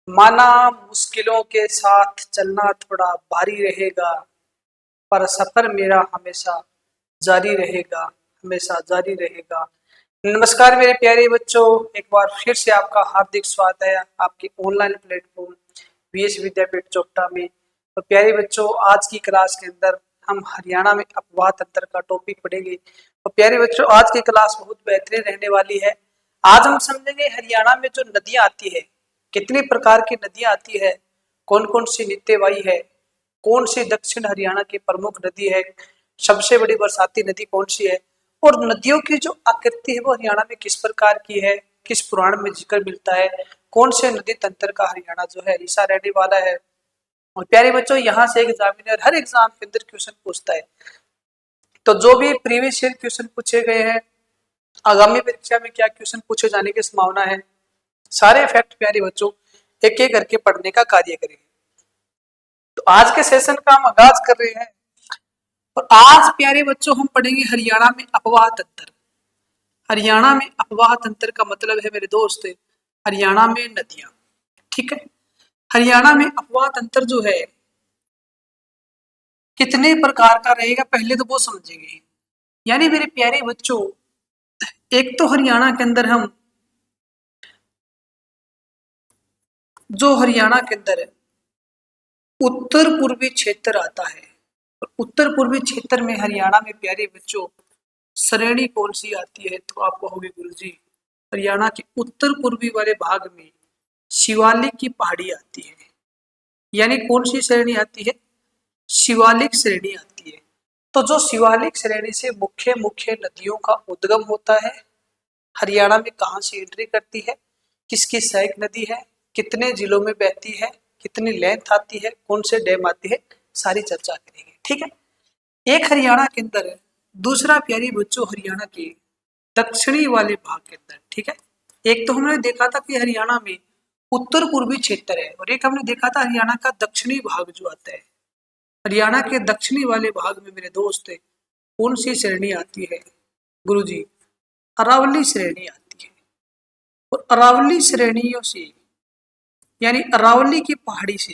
माना मुश्किलों के साथ चलना थोड़ा भारी रहेगा, पर सफर मेरा हमेशा जारी रहेगा, हमेशा जारी रहेगा। नमस्कार मेरे प्यारे बच्चों, एक बार फिर से आपका हार्दिक स्वागत है आपके ऑनलाइन प्लेटफॉर्म वीएस विद्यापीठ चोपटा में। तो प्यारे बच्चों, आज की क्लास के अंदर हम हरियाणा में अपवाद तंत्र का टॉपिक पढ़ेंगे। तो प्यारे बच्चों, आज की क्लास बहुत बेहतरीन रहने वाली है। आज हम समझेंगे हरियाणा में जो नदियां आती है, कितनी प्रकार की नदियां आती है, कौन कौन सी नित्यवाही है, कौन सी दक्षिण हरियाणा की प्रमुख नदी है, सबसे बड़ी बरसाती नदी कौन सी है, और नदियों की जो आकृति है वो हरियाणा में किस प्रकार की है, किस पुराण में जिक्र मिलता है, कौन से नदी तंत्र का हरियाणा जो है हिस्सा रहने वाला है। और प्यारे बच्चों, यहाँ से एग्जामिनर हर एग्जाम के अंदर क्वेश्चन पूछता है। तो जो भी प्रीवियस ईयर क्वेश्चन पूछे गए हैं, आगामी परीक्षा में क्या क्वेश्चन पूछे जाने की संभावना है, सारे फैक्ट प्यारे बच्चों एक एक करके पढ़ने का कार्य करेंगे। तो आज के सेशन का हम आगाज कर रहे हैं और आज प्यारे बच्चों हम पढ़ेंगे हरियाणा में अपवाह तंत्र। हरियाणा में अपवाह तंत्र का मतलब है मेरे दोस्त, हरियाणा में नदियां। ठीक है, हरियाणा में अपवाह तंत्र जो है कितने प्रकार का रहेगा पहले तो वो समझेंगे। यानी मेरे प्यारे बच्चों, एक तो हरियाणा के अंदर हम जो हरियाणा के अंदर उत्तर पूर्वी क्षेत्र आता है, और उत्तर पूर्वी क्षेत्र में हरियाणा में प्यारे बच्चों श्रेणी कौन सी आती है, तो आप कहोगे गुरुजी हरियाणा के उत्तर पूर्वी वाले भाग में शिवालिक की पहाड़ी आती है। यानी कौन सी श्रेणी आती है, शिवालिक श्रेणी आती है। तो जो शिवालिक श्रेणी से मुख्य मुख्य नदियों का उद्गम होता है, हरियाणा में कहाँ से एंट्री करती है, किसकी सहायक नदी है, कितने जिलों में बहती है, कितनी लेंथ आती है, कौन से डैम आती है, सारी चर्चा करेंगे। ठीक है, एक हरियाणा के अंदर, दूसरा प्यारी बच्चों हरियाणा के दक्षिणी वाले भाग के अंदर। ठीक है, एक तो हमने देखा था कि हरियाणा में उत्तर पूर्वी क्षेत्र है, और एक हमने देखा था हरियाणा का दक्षिणी भाग जो आता है। हरियाणा के दक्षिणी वाले भाग में मेरे दोस्त कौन सी श्रेणी आती है, गुरुजी अरावली श्रेणी आती है। और अरावली श्रेणियों से यानी अरावली की पहाड़ी से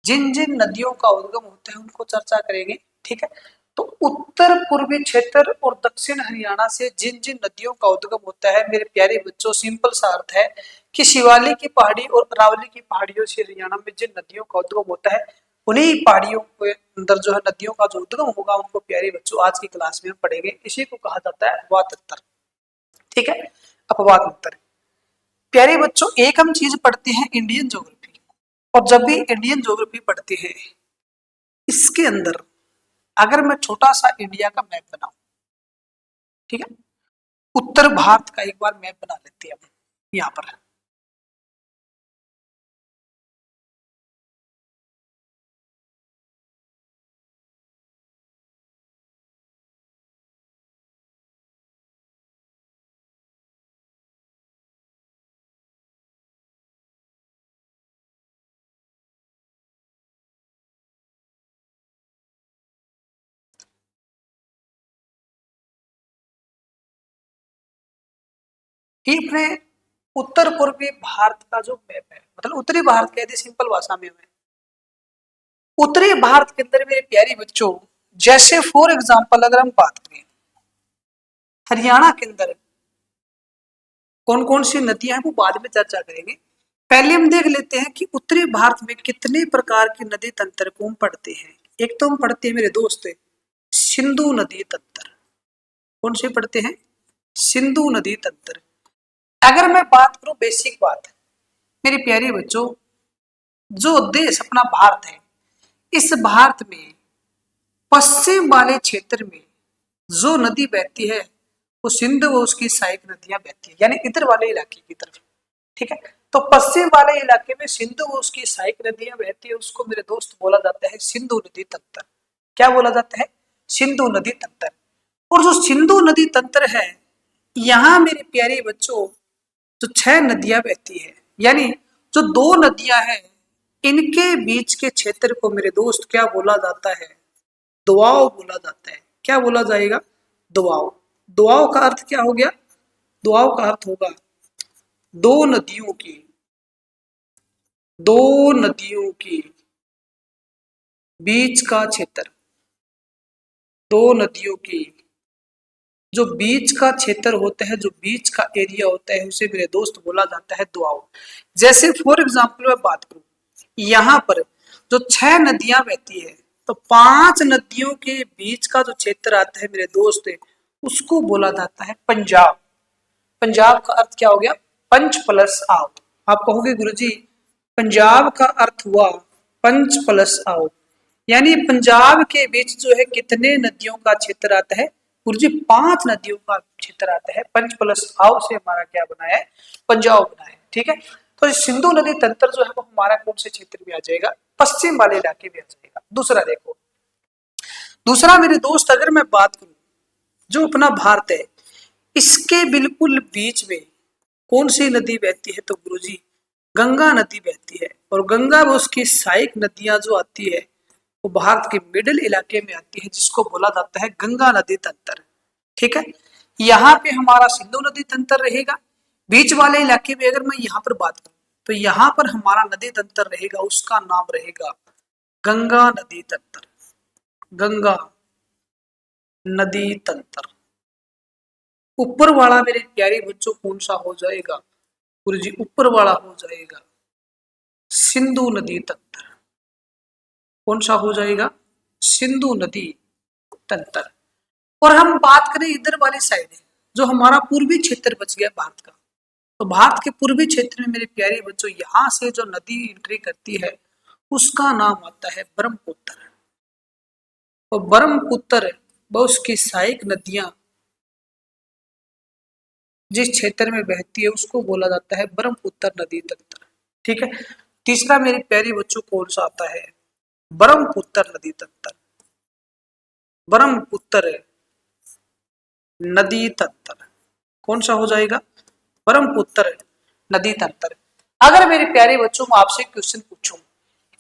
जिन जिन नदियों का उद्गम होता है उनको चर्चा करेंगे। ठीक है, तो उत्तर पूर्वी क्षेत्र और दक्षिण हरियाणा से जिन जिन नदियों का उद्गम होता है मेरे प्यारे बच्चों, सिंपल सा अर्थ है कि शिवालिक की पहाड़ी और अरावली की पहाड़ियों से हरियाणा में जिन नदियों का उद्गम होता है, उन्हीं पहाड़ियों के अंदर जो है नदियों का जो उद्गम होगा उनको प्यारे बच्चों आज की क्लास में हम पढ़ेंगे। इसी को कहा जाता है अपवाद तंत्र। ठीक है, अपवाद तंत्र। प्यारे बच्चों, एक हम चीज पढ़ते हैं इंडियन ज्योग्राफी, और जब भी इंडियन ज्योग्राफी पढ़ते हैं इसके अंदर अगर मैं छोटा सा इंडिया का मैप बनाऊं, ठीक है, उत्तर भारत का एक बार मैप बना लेते हैं हम यहाँ पर। ये अपने उत्तर पूर्वी भारत का जो मैप है, मतलब उत्तरी भारत कह दे सिंपल भाषा में हमें। उत्तरी भारत के अंदर मेरे प्यारे बच्चों, जैसे फॉर एग्जाम्पल अगर हम बात करें हरियाणा के अंदर कौन कौन सी नदियां हैं वो बाद में चर्चा करेंगे। पहले हम देख लेते हैं कि उत्तरी भारत में कितने प्रकार के नदी तंत्र को हम पढ़ते हैं। एक तो हम पढ़ते हैं मेरे दोस्त सिंधु नदी तंत्र। कौन से पढ़ते हैं, सिंधु नदी तंत्र। अगर मैं बात करूं बेसिक बात, मेरे प्यारे बच्चों, जो देश अपना भारत है, इस भारत में पश्चिम वाले क्षेत्र में जो नदी बहती है वो सिंधु व उसकी सहायक नदियां बहती है, यानी इधर वाले इलाके की तरफ। ठीक है, तो पश्चिम वाले इलाके में सिंधु व उसकी सहायक नदियां बहती है, उसको मेरे दोस्त बोला जाता है सिंधु नदी तंत्र। क्या बोला जाता है, सिंधु नदी तंत्र। और जो सिंधु नदी तंत्र है, यहाँ मेरे प्यारे बच्चों जो 6 नदियां बहती है, यानी जो 2 नदियां हैं इनके बीच के क्षेत्र को मेरे दोस्त क्या बोला जाता है, दुआव बोला जाता है। क्या बोला जाएगा, दुआव। दुआव का अर्थ क्या हो गया, दुआव का अर्थ होगा 2 नदियों की दो नदियों के बीच का क्षेत्र, दो नदियों के जो बीच का क्षेत्र होता है, जो बीच का एरिया होता है, उसे मेरे दोस्त बोला जाता है दुआओ। जैसे फॉर एग्जाम्पल मैं बात करूं, यहाँ पर जो 6 नदियां बहती है, तो 5 नदियों के बीच का जो क्षेत्र आता है मेरे दोस्त, उसको बोला जाता है पंजाब। पंजाब का अर्थ क्या हो गया? पंच प्लस आओ। आप कहोगे गुरुजी पंजाब का अर्थ हुआ पंच प्लस आओ, यानी पंजाब के बीच जो है कितने नदियों का क्षेत्र आता है गुरुजी? 5 नदियों का क्षेत्र आता है। पंच प्लस आओ से हमारा क्या बना है? पंजाब बना है। ठीक है, तो सिंधु नदी तंत्र जो है वो हमारा कौन से क्षेत्र में आ जाएगा? पश्चिम वाले इलाके में आ जाएगा। दूसरा देखो, दूसरा मेरे दोस्त अगर मैं बात करूं, जो अपना भारत है इसके बिल्कुल बीच में कौन सी नदी बहती है? तो गुरुजी गंगा नदी बहती है। और गंगा व उसकी सहायक नदियां जो आती है वो भारत के मिडिल इलाके में आती है, जिसको बोला जाता है गंगा नदी तंत्र। ठीक है, यहाँ पे हमारा सिंधु नदी तंत्र रहेगा। बीच वाले इलाके में अगर मैं यहाँ पर बात करूं, तो यहाँ पर हमारा नदी तंत्र रहेगा, उसका नाम रहेगा गंगा नदी तंत्र। गंगा नदी तंत्र। ऊपर वाला मेरे प्यारे बच्चों कौन सा हो जाएगा गुरुजी? ऊपर वाला हो जाएगा सिंधु नदी तंत्र। कौन सा हो जाएगा? सिंधु नदी तंत्र। और हम बात करें इधर वाली साइड, जो हमारा पूर्वी क्षेत्र बच गया भारत का, तो भारत के पूर्वी क्षेत्र में मेरे प्यारे बच्चों यहाँ से जो नदी एंट्री करती है उसका नाम आता है ब्रह्मपुत्र। और ब्रह्मपुत्र व उसकी सहायक नदियां जिस क्षेत्र में बहती है उसको बोला जाता है ब्रह्मपुत्र नदी तंत्र। ठीक है, तीसरा मेरे प्यारे बच्चों कौन सा आता है? ब्रह्मपुत्र नदी तंत्र। ब्रह्मपुत्र नदी तंत्र कौन सा हो जाएगा? ब्रह्मपुत्र नदी तंत्र। अगर मेरे प्यारे बच्चों में आपसे क्वेश्चन पूछूं,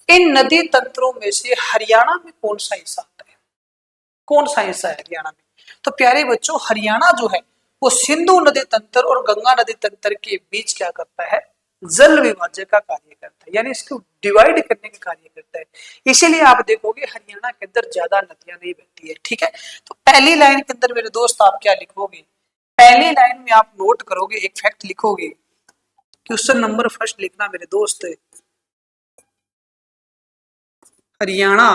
इन नदी तंत्रों में से हरियाणा में कौन सा हिस्सा आता है? कौन सा हिस्सा है हरियाणा में? तो प्यारे बच्चों हरियाणा जो है वो सिंधु नदी तंत्र और गंगा नदी तंत्र के बीच क्या करता है? जल विभाजन का कार्य करता है, यानी इसको डिवाइड करने का कार्य करता है। इसीलिए आप देखोगे हरियाणा के अंदर ज्यादा नदियां नहीं बहती है। ठीक है, तो पहली लाइन के अंदर मेरे दोस्त आप क्या लिखोगे? पहली लाइन में आप नोट करोगे, एक फैक्ट लिखोगे। क्वेश्चन नंबर फर्स्ट लिखना मेरे दोस्त, हरियाणा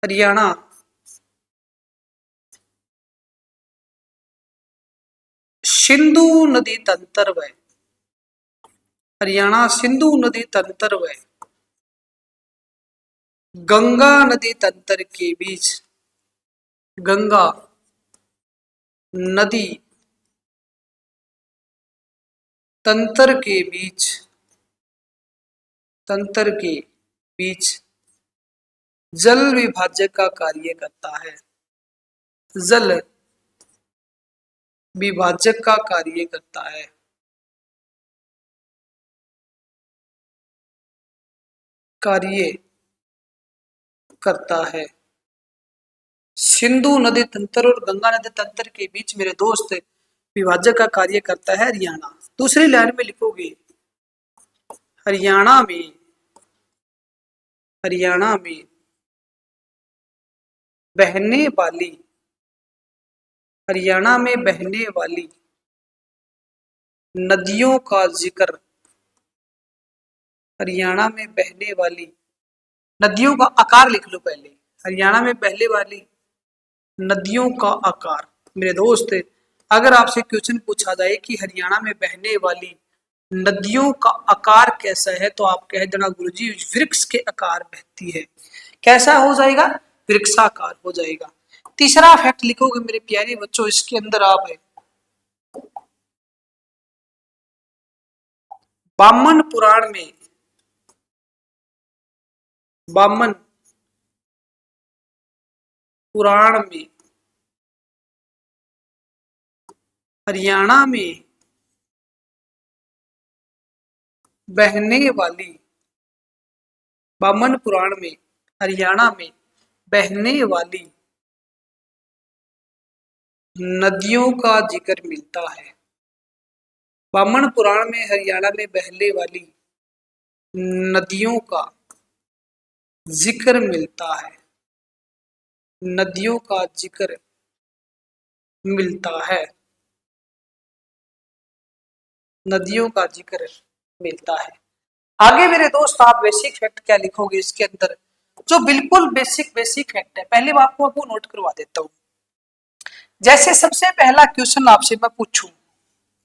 हरियाणा सिंधु नदी तंत्र व हरियाणा सिंधु नदी तंत्र व गंगा नदी तंत्र के बीच, गंगा नदी तंत्र के बीच, तंत्र के बीच जल विभाजक का कार्य करता है। जल विभाजक का कार्य करता है। कार्य करता है। सिंधु नदी तंत्र और गंगा नदी तंत्र के बीच मेरे दोस्त विभाजक का कार्य करता है हरियाणा। दूसरी लाइन में लिखोगे हरियाणा में, हरियाणा में बहने वाली, हरियाणा में बहने वाली नदियों का जिक्र, हरियाणा में बहने वाली नदियों का आकार लिख लो पहले। हरियाणा में बहने वाली नदियों का आकार। मेरे दोस्त अगर आपसे क्वेश्चन पूछा जाए कि हरियाणा में बहने वाली नदियों का आकार कैसा है, तो आप कह देना गुरुजी वृक्ष के आकार बहती है। कैसा हो जाएगा? वृक्षाकार हो जाएगा। तीसरा फैक्ट लिखोगे मेरे प्यारे बच्चों, इसके अंदर आप है वामन पुराण में, वामन पुराण में हरियाणा में बहने वाली, वामन पुराण में हरियाणा में बहने वाली नदियों का जिक्र मिलता है। वामन पुराण में हरियाणा में बहने वाली नदियों का जिक्र मिलता है, नदियों का जिक्र मिलता है, नदियों का जिक्र मिलता है। आगे मेरे दोस्त आप बेसिक फैक्ट क्या लिखोगे इसके अंदर, जो बिल्कुल बेसिक बेसिक फैक्ट है, पहले मैं आपको नोट करवा देता हूँ। जैसे सबसे पहला क्वेश्चन आपसे मैं पूछूं,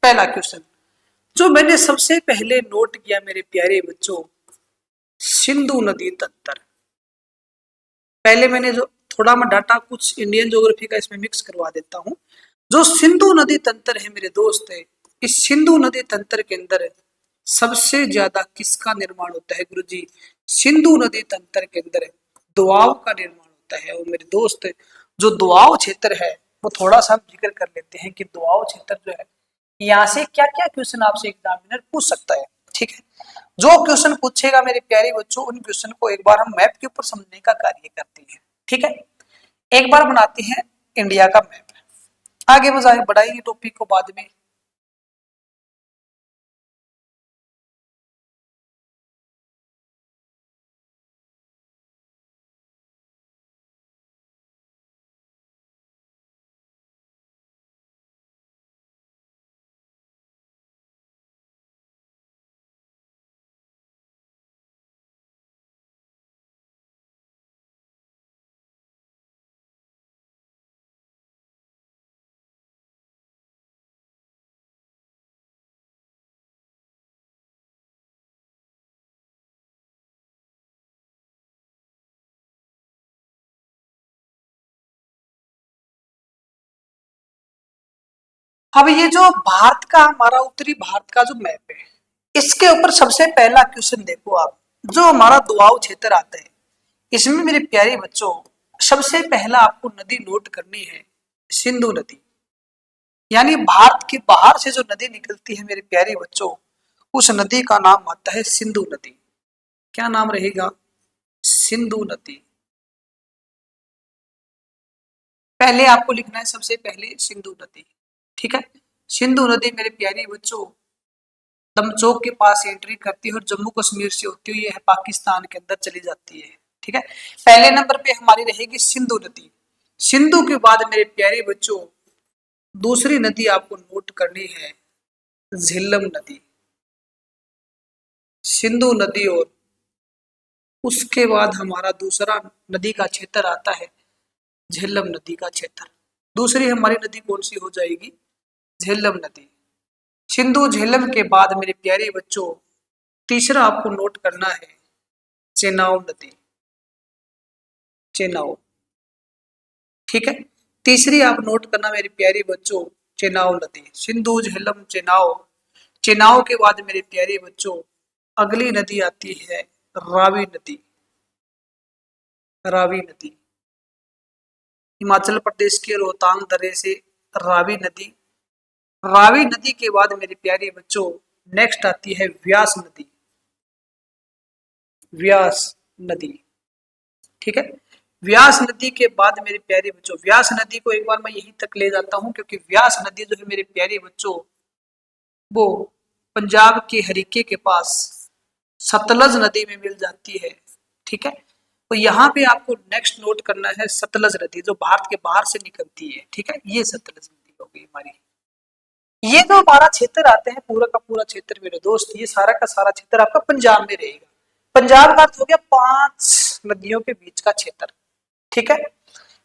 पहला क्वेश्चन जो मैंने सबसे पहले नोट किया मेरे प्यारे बच्चों, सिंधु नदी तंत्र। पहले मैंने जो थोड़ा मैं डाटा कुछ इंडियन ज्योग्राफी का इसमें मिक्स करवा देता हूँ। जो सिंधु नदी तंत्र है मेरे दोस्त है, इस सिंधु नदी तंत्र के अंदर सबसे ज्यादा किसका निर्माण होता है गुरुजी? सिंधु नदी तंत्र के अंदर दोआब का निर्माण होता है। और मेरे दोस्त जो दोआब क्षेत्र है वो थोड़ा सा हम जिक्र कर लेते हैं कि दोआब क्षेत्र जो है यहाँ से क्या क्या क्वेश्चन आपसे एग्जामिनर पूछ सकता है। ठीक है, जो क्वेश्चन पूछेगा मेरे प्यारे बच्चों उन क्वेश्चन को एक बार हम मैप के ऊपर समझने का कार्य करते हैं। ठीक है, एक बार बनाते हैं इंडिया का मैप, आगे बढ़ाएंगे टॉपिक को बाद में। अब ये जो भारत का हमारा उत्तरी भारत का जो मैप है, इसके ऊपर सबसे पहला क्वेश्चन देखो आप, जो हमारा दुआब क्षेत्र आता है इसमें मेरे प्यारे बच्चों सबसे पहला आपको नदी नोट करनी है सिंधु नदी। यानी भारत के बाहर से जो नदी निकलती है मेरे प्यारे बच्चों, उस नदी का नाम आता है सिंधु नदी। क्या नाम रहेगा? सिंधु नदी। पहले आपको लिखना है सबसे पहले सिंधु नदी। ठीक है, सिंधु नदी मेरे प्यारे बच्चों दमचौक के पास एंट्री करती है और जम्मू कश्मीर से होती हुई यह पाकिस्तान के अंदर चली जाती है। ठीक है, पहले नंबर पे हमारी रहेगी सिंधु नदी। सिंधु के बाद मेरे प्यारे बच्चों दूसरी नदी आपको नोट करनी है झेलम नदी। सिंधु नदी और उसके बाद हमारा दूसरा नदी का क्षेत्र आता है झेलम नदी का क्षेत्र। दूसरी हमारी नदी कौन सी हो जाएगी? झेलम नदी। सिंधु झेलम के बाद मेरे प्यारे बच्चों तीसरा आपको नोट करना है चेनाब नदी। चेनाब, ठीक है, तीसरी आप नोट करना मेरे प्यारे बच्चों चेनाब नदी। सिंधु झेलम चेनाब। चेनाब के बाद मेरे प्यारे बच्चों अगली नदी आती है रावी नदी। रावी नदी हिमाचल प्रदेश के रोहतांग दर्रे से रावी नदी। रावी नदी के बाद मेरे प्यारे बच्चों नेक्स्ट आती है व्यास नदी। व्यास नदी, ठीक है, व्यास नदी के बाद मेरे प्यारे बच्चों व्यास नदी को एक बार मैं यहीं तक ले जाता हूं क्योंकि व्यास नदी जो है मेरे प्यारे बच्चों वो पंजाब के हरीके के पास सतलज नदी में मिल जाती है। ठीक है, तो यहाँ पे आपको नेक्स्ट नोट करना है सतलज नदी जो भारत के बाहर से निकलती है। ठीक है, ये सतलज नदी होगी हमारी। ये जो हमारा क्षेत्र आते हैं पूरा का पूरा क्षेत्र मेरे दोस्त, ये सारा का सारा क्षेत्र आपका पंजाब में रहेगा। पंजाब का अर्थ हो गया 5 नदियों के बीच का क्षेत्र। ठीक है,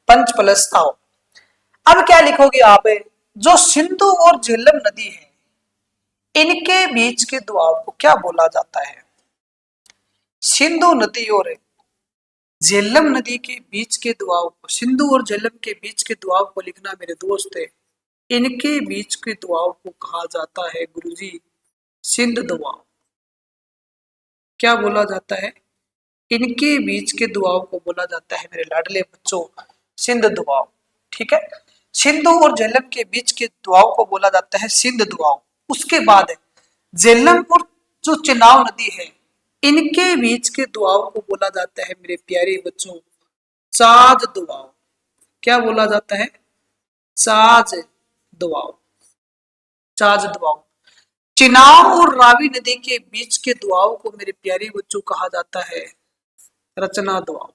पंच प्लस आओ। अब क्या लिखोगे आप? जो सिंधु और झेलम नदी है इनके बीच के दोआब को क्या बोला जाता है? सिंधु नदी और झेलम नदी के बीच के दोआब को, सिंधु और झेलम के बीच के दोआब को लिखना मेरे दोस्त है, इनके बीच के दोआब को कहा जाता है गुरुजी सिंध दोआब। क्या बोला जाता है? इनके बीच के दोआब को बोला जाता है मेरे लाडले बच्चों सिंध दोआब। ठीक है, सिंधु और झेलम के बीच के दोआब को बोला जाता है सिंध दोआब। उसके बाद झेलम और जो चेनाब नदी है इनके बीच के दोआब को बोला जाता है मेरे प्यारे बच्चों चाज दोआब। क्या बोला जाता है? चाज दोआब। चाज दोआब। चिनाव और रावी नदी के बीच के दुआओं को मेरे प्यारे बच्चों कहा जाता है रचना दुआओं।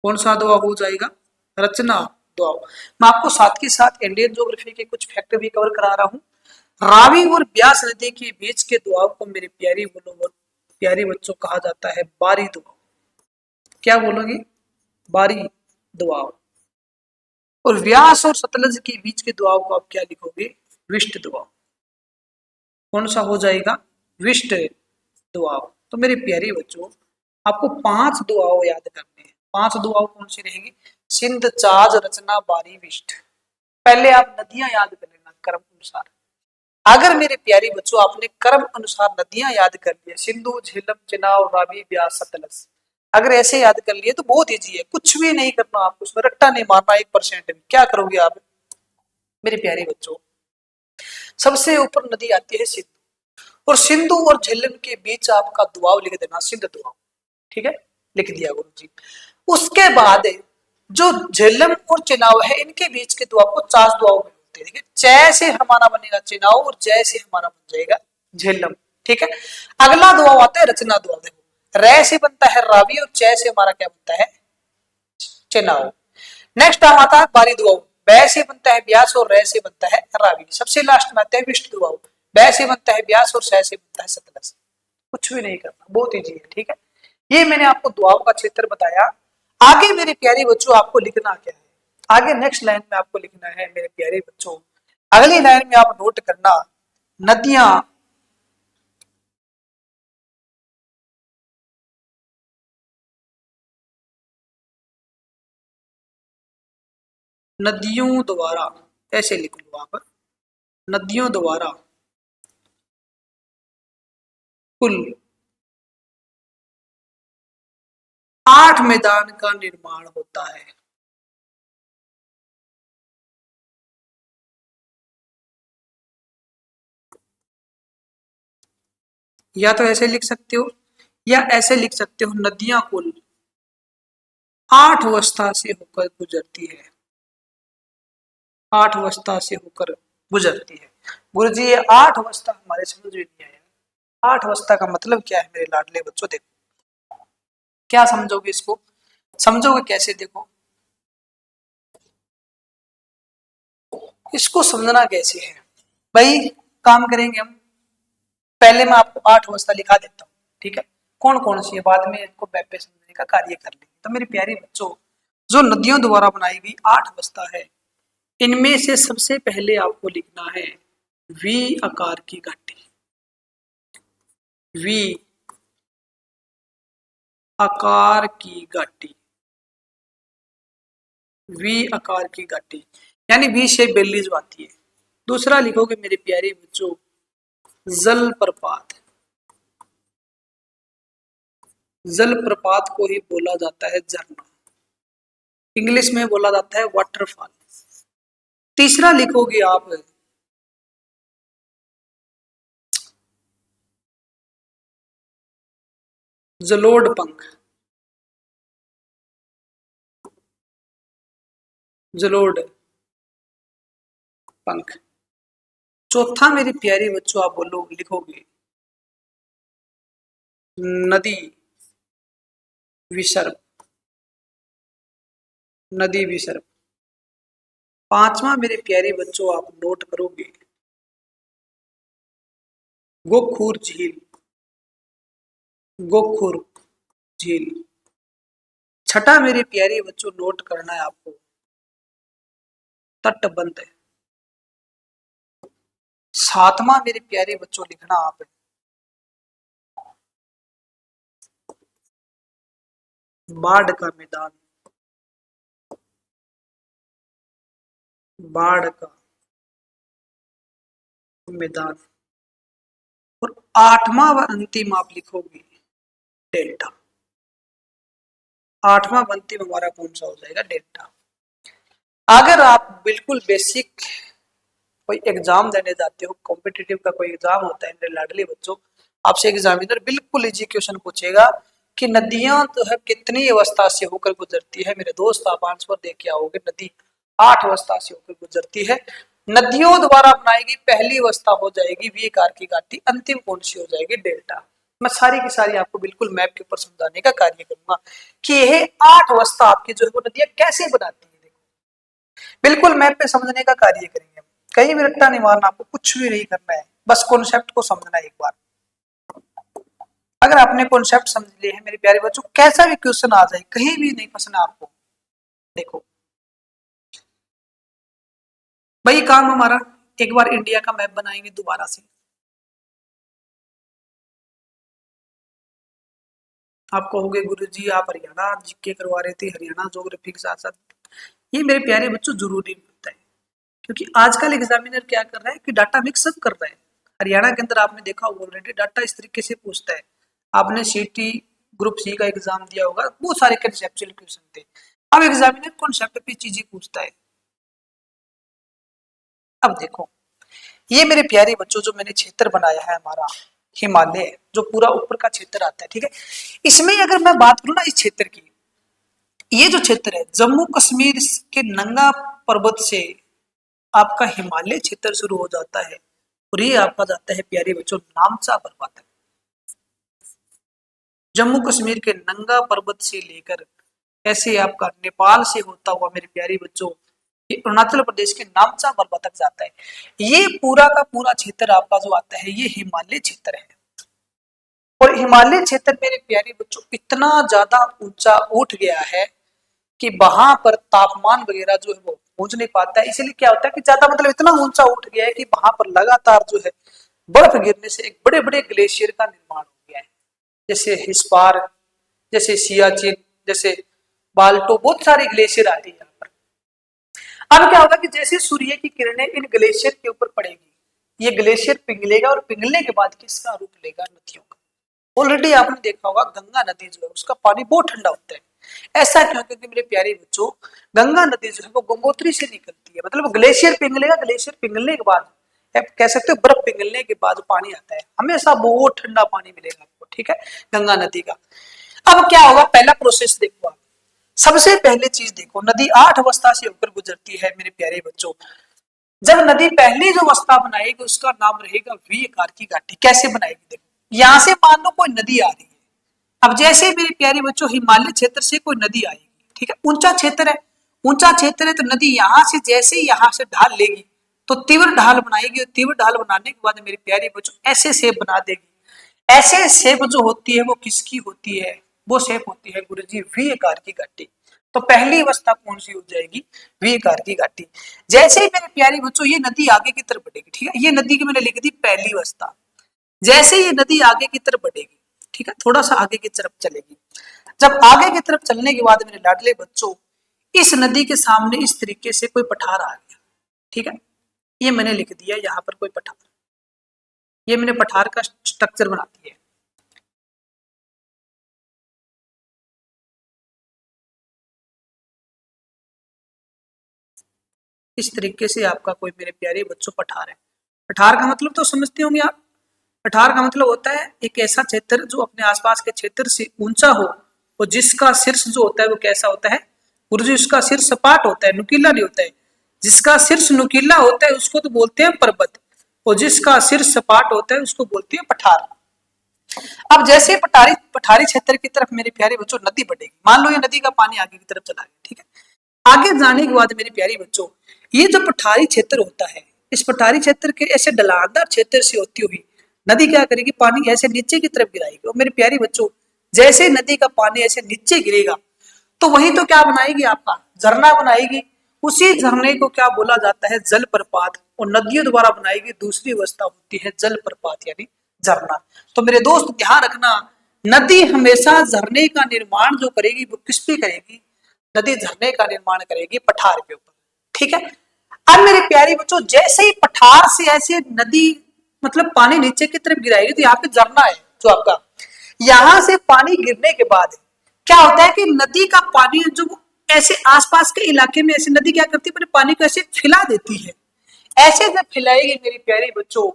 कौन सा दुआ हो जाएगा? रचना दुआओं। मैं आपको साथ के साथ इंडियन ज्योग्राफी के कुछ फैक्ट भी कवर करा रहा हूँ। रावी और ब्यास नदी के बीच के दुआओं को मेरे प्यारे बच्चों कहा जाता है बारी दुआ। क्या बोलोगे? बारी दुआओं। और व्यास और सतलज के बीच के दुआओं को आप क्या लिखोगे? विष्ट दुआ। कौन सा हो जाएगा? विष्ट दुआओं। तो मेरे प्यारे बच्चों, आपको 5 दुआओं याद करने हैं। 5 दुआओं कौन सी रहेंगी? सिंध, चाज, रचना, बारी, विष्ट। पहले आप नदियां याद कर लेना कर्म अनुसार। अगर मेरे प्यारे बच्चों आपने कर्म अनुसार नदियां याद कर लिया, सिंधु, झेलम, चिनाव, रावी, ब्यास, सतलज, अगर ऐसे याद कर लिए तो बहुत इजी है, कुछ भी नहीं करना आपको, उसमें रट्टा नहीं मारना 1% भी। क्या करोगे आप मेरे प्यारे बच्चों? सबसे ऊपर नदी आती है सिंधु, और सिंधु और झेलम के बीच आपका दुआव लिख देना, सिंध दुआव। ठीक है, लिख दिया गुरु जी। उसके बाद जो झेलम और चिनाव है, इनके बीच के दुआ को चास दुआव बोलते हैं। च से हमारा बनेगा चिनाव और जय से हमारा बन जाएगा झेलम। ठीक है, अगला दुआ आता है रचना दुआ। देखो, रे से बनता है रावी और च से हमारा क्या बनता है? चिनाव। नेक्स्ट नाम आता है बारी दुआ। बै से बनता है ब्यास और रे से बनता है रावी। सबसे लास्ट में आता है विष्ट दुआ। बै से बनता है ब्यास और सै से बनता है सतलज। कुछ भी नहीं करना, बहुत ईजी है। ठीक है, ये मैंने आपको दुआओं का क्षेत्र बताया। आगे मेरे प्यारे बच्चों आपको लिखना क्या है? आगे नेक्स्ट लाइन में आपको लिखना है मेरे प्यारे बच्चों, अगली लाइन में आप नोट करना, नदियां नदियों द्वारा, ऐसे लिख लो आप, नदियों द्वारा कुल 8 मैदान का निर्माण होता है। या तो ऐसे लिख सकते हो, या ऐसे लिख सकते हो, नदियां कुल 8 अवस्था से होकर गुजरती है। 8 अवस्था से होकर गुजरती है। गुरु जी, ये 8 अवस्था हमारे समझ में नहीं आया। 8 अवस्था का मतलब क्या है मेरे लाडले बच्चों? देखो, क्या समझोगे इसको? समझोगे कैसे? देखो, इसको समझना कैसे है भाई? काम करेंगे हम, पहले मैं आपको 8 अवस्था लिखा देता हूँ। ठीक है, कौन कौन सी है, बाद में इनको बैक पे समझने का कार्य कर लेंगे। तो मेरे प्यारे बच्चों, जो नदियों द्वारा बनाई गई 8 अवस्था है, इनमें से सबसे पहले आपको लिखना है वी आकार की घाटी। वी आकार की घाटी, वी आकार की घाटी, यानी वी शेप बेली जो आती है। दूसरा लिखोगे मेरे प्यारे बच्चों जल प्रपात। जल प्रपात को ही बोला जाता है झरना, इंग्लिश में बोला जाता है वाटरफॉल। तीसरा लिखोगे आप जलोढ़ पंख। जलोढ़ पंख। चौथा मेरी प्यारी बच्चों आप बोलो, लिखोगे नदी विसर्ग। नदी विसर्ग। पांचवा मेरे प्यारे बच्चों आप नोट करोगे गोखूर झील। गोखूर झील। छठा मेरे प्यारे बच्चों नोट करना है आपको तटबंध। सातवां मेरे प्यारे बच्चों लिखना आप बाढ़ का मैदान। बाढ़ का मैदान। और आठवां व अंतिम आप लिखोगे डेल्टा। आठवां व अंतिम हमारा कौन सा हो जाएगा? डेल्टा। अगर आप बिल्कुल बेसिक कोई एग्जाम देने जाते हो, कॉम्पिटिटिव का कोई एग्जाम होता है मेरे लाडले बच्चों, आपसे एग्जामिनर बिल्कुल इजी क्वेश्चन पूछेगा कि नदियां तो है कितनी अवस्था से होकर गुजरती है। मेरे दोस्त आप आंसर दे के आओगे, नदी 8 अवस्था से होकर गुजरती है। नदियों द्वारा बनाई गई पहली अवस्था हो जाएगी वी आकार की घाटी, अंतिम कौन सी हो जाएगी डेल्टा। मैं सारी की सारी आपको बिल्कुल मैप के ऊपर समझाने का कार्य करूंगा कि यह 8 अवस्था आपकी जो है वो नदियां कैसे बनाती है। देखो बिल्कुल मैप पे समझने का कार्य करेंगे, कहीं भी रट्टा नहीं मारना, आपको कुछ भी नहीं करना है, बस कॉन्सेप्ट को समझना है एक बार। अगर आपने कॉन्सेप्ट समझ लिए हैं मेरे प्यारे बच्चों, कैसा भी क्वेश्चन आ जाए कहीं भी नहीं फंसना आपको। देखो भाई काम हमारा, एक बार इंडिया का मैप बनाएंगे दोबारा से। आप कहोगे गुरुजी आप हरियाणा जीके करवा रहे थे, हरियाणा ज्योग्राफी के साथ साथ, ये मेरे प्यारे बच्चों जरूरी होता है, क्योंकि आजकल एग्जामिनर क्या कर रहा है कि डाटा मिक्सअप कर रहा है। हरियाणा के अंदर आपने देखा होगा ऑलरेडी डाटा इस तरीके से पूछता है। आपने सीटी ग्रुप सी का एग्जाम दिया होगा, बहुत सारे कंसेप्चुअल क्वेश्चन थे। अब एग्जामिनर कॉन्सेप्ट पे चीजें पूछता है। अब देखो ये मेरे प्यारे बच्चों जो मैंने क्षेत्र बनाया है हमारा हिमालय, जो पूरा ऊपर का क्षेत्र आता है, ठीक है, इसमें अगर मैं बात करूं ना इस क्षेत्र की, ये जो क्षेत्र है जम्मू कश्मीर के नंगा पर्वत से आपका हिमालय क्षेत्र शुरू हो जाता है और ये आपका जाता है प्यारे बच्चों नामचा पर्वत है। जम्मू कश्मीर के नंगा पर्वत से लेकर ऐसे आपका नेपाल से होता हुआ मेरे प्यारे बच्चों ये अरुणाचल प्रदेश के नामचा पर्वत तक जाता है। ये पूरा का पूरा क्षेत्र आपका जो आता है ये हिमालय क्षेत्र है। और हिमालय क्षेत्र मेरे प्यारे बच्चों इतना ज्यादा ऊंचा उठ गया है कि वहां पर तापमान वगैरह जो है वो पहुंच नहीं पाता है। इसलिए क्या होता है कि ज्यादा मतलब इतना ऊंचा उठ गया है कि वहां पर लगातार जो है बर्फ गिरने से एक बड़े बड़े ग्लेशियर का निर्माण हो गया है, जैसे हिस्पार, जैसे सियाचिन, जैसे बाल्टो, बहुत सारे ग्लेशियर आते हैं यहाँ पर। अब क्या होगा कि जैसे सूर्य की किरणें इन ग्लेशियर के ऊपर पड़ेगी, ये ग्लेशियर पिघलेगा और पिघलने के बाद किसका रूप लेगा, नदियों का। ऑलरेडी आपने देखा होगा गंगा नदी जो है उसका पानी बहुत ठंडा होता है। ऐसा क्यों, क्योंकि मेरे प्यारे बच्चों गंगा नदी जो है वो गंगोत्री से निकलती है, मतलब ग्लेशियर पिघलेगा, ग्लेशियर पिघलने के बाद कह सकते हो बर्फ पिघलने के बाद पानी आता है, हमेशा बहुत ठंडा पानी मिलेगा आपको, ठीक है, गंगा नदी का। अब क्या होगा, पहला प्रोसेस देखो आप, सबसे पहले चीज देखो, नदी 8 अवस्था से होकर गुजरती है मेरे प्यारे बच्चों। जब नदी पहली जो अवस्था बनाएगी उसका नाम रहेगा वी आकार की घाटी। कैसे बनाएगी, देखो यहां से मान लो कोई नदी आ रही है। अब जैसे मेरे प्यारे बच्चों हिमालय क्षेत्र से कोई नदी आएगी, ठीक है, ऊंचा क्षेत्र है, ऊंचा क्षेत्र है तो नदी यहां से जैसे ही यहां से ढाल लेगी तो तीव्र ढाल बनाएगी, और तीव्र ढाल बनाने के बाद मेरे प्यारे बच्चों ऐसे शेप बना देगी। ऐसे शेप जो होती है वो किसकी होती है, वो शेप होती है गुरुजी वी आकार की घाटी। तो पहली अवस्था कौन सी हो जाएगी, वी आकार की घाटी। जैसे ही मेरे प्यारे बच्चों ये नदी आगे की तरफ बढ़ेगी, ठीक है, ये नदी की मैंने लिख दी पहली अवस्था। जैसे ये नदी आगे की तरफ बढ़ेगी, ठीक है, थोड़ा सा आगे की तरफ चलेगी, जब आगे की तरफ चलने के बाद मेरे लाडले बच्चों इस नदी के सामने इस तरीके से कोई पठार आ गया, ठीक है, ये मैंने लिख दिया यहाँ पर कोई पठार, ये मैंने पठार का स्ट्रक्चर बना दिया है। इस तरीके से आपका कोई मेरे प्यारे बच्चों पठार है। पठार का मतलब तो समझते होंगे आप, पठार का मतलब होता है एक ऐसा क्षेत्र जो अपने आसपास के क्षेत्र से ऊंचा हो और जिसका शीर्ष जो होता है वो कैसा होता है गुरुजी, उसका शीर्ष सपाट होता है, नुकीला नहीं होता है। जिसका शीर्ष नुकीला होता है उसको तो बोलते हैं पर्वत, और जिसका शीर्ष सपाट होता है उसको बोलते हैं पठार। अब जैसे पठारी पठारी क्षेत्र की तरफ मेरे प्यारे बच्चों नदी बढ़ेगी, मान लो ये नदी का पानी आगे की तरफ चला गया, ठीक है, आगे जाने के बाद मेरे प्यारे बच्चों ये जो पठारी क्षेत्र होता है, इस पठारी क्षेत्र के ऐसे ढलानदार क्षेत्र से होती हुई नदी क्या करेगी, पानी ऐसे नीचे की तरफ गिराएगी। और मेरे प्यारे बच्चों जैसे नदी का पानी ऐसे नीचे गिरेगा तो वही तो क्या बनाएगी, आपका झरना बनाएगी। उसी झरने को क्या बोला जाता है, जलप्रपात। और नदियों द्वारा बनाएगी दूसरी अवस्था होती है जलप्रपात यानी झरना। तो मेरे दोस्त ध्यान रखना, नदी हमेशा झरने का निर्माण जो करेगी वो किस पे करेगी, नदी झरने का निर्माण करेगी पठार के ऊपर, ठीक है। अब मेरे प्यारे बच्चों जैसे ही पठार से ऐसे नदी मतलब पानी नीचे की तरफ गिराएगी तो यहाँ पे झरना है जो आपका, यहां से पानी गिरने के बाद क्या होता है कि नदी का पानी जो ऐसे आसपास के इलाके में ऐसे नदी क्या करती है, पानी को ऐसे फैला देती है। ऐसे जब फैलाएगी मेरी प्यारी बच्चों,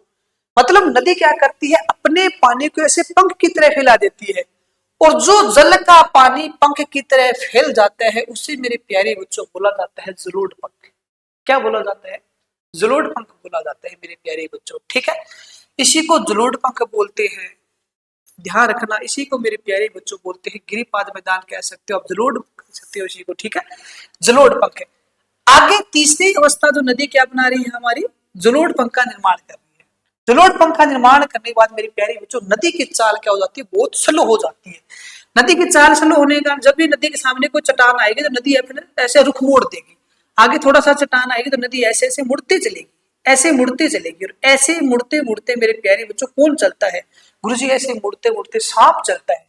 मतलब नदी क्या करती है, अपने पानी को ऐसे पंख की तरह फैला देती है, और जो जल का पानी पंख की तरह फैल जाता है उसे मेरे प्यारे बच्चों बोला जाता है जलोढ़ पंख। क्या बोला जाता है, जलोढ़ पंख बोला जाता है मेरे प्यारे बच्चों, ठीक है। इसी को जलोढ़ पंख बोलते हैं, ध्यान रखना। इसी को मेरे प्यारे बच्चों बोलते हैं गिरिपाद मैदान कह सकते हो आप, जलोढ़ कह सकते हो इसी को, ठीक है, जलोढ़ पंख। आगे तीसरी अवस्था जो नदी क्या बना रही है हमारी, जलोढ़ पंख का निर्माण कर रही है। जलोढ़ पंख का निर्माण करने के बाद मेरे प्यारे बच्चों नदी की चाल क्या हो जाती है, बहुत स्लो हो जाती है। नदी की चाल स्लो होने का जब भी नदी के सामने कोई चट्टान आएगी तो नदी अपने ऐसे रुख मोड़ देगी, आगे थोड़ा सा चट्टान आएगी तो नदी ऐसे ऐसे मुड़ते चलेगी, ऐसे मुड़ते चलेगी। और ऐसे मुड़ते मुड़ते मेरे प्यारे बच्चों कौन चलता है गुरुजी, ऐसे मुड़ते मुड़ते सांप चलता है।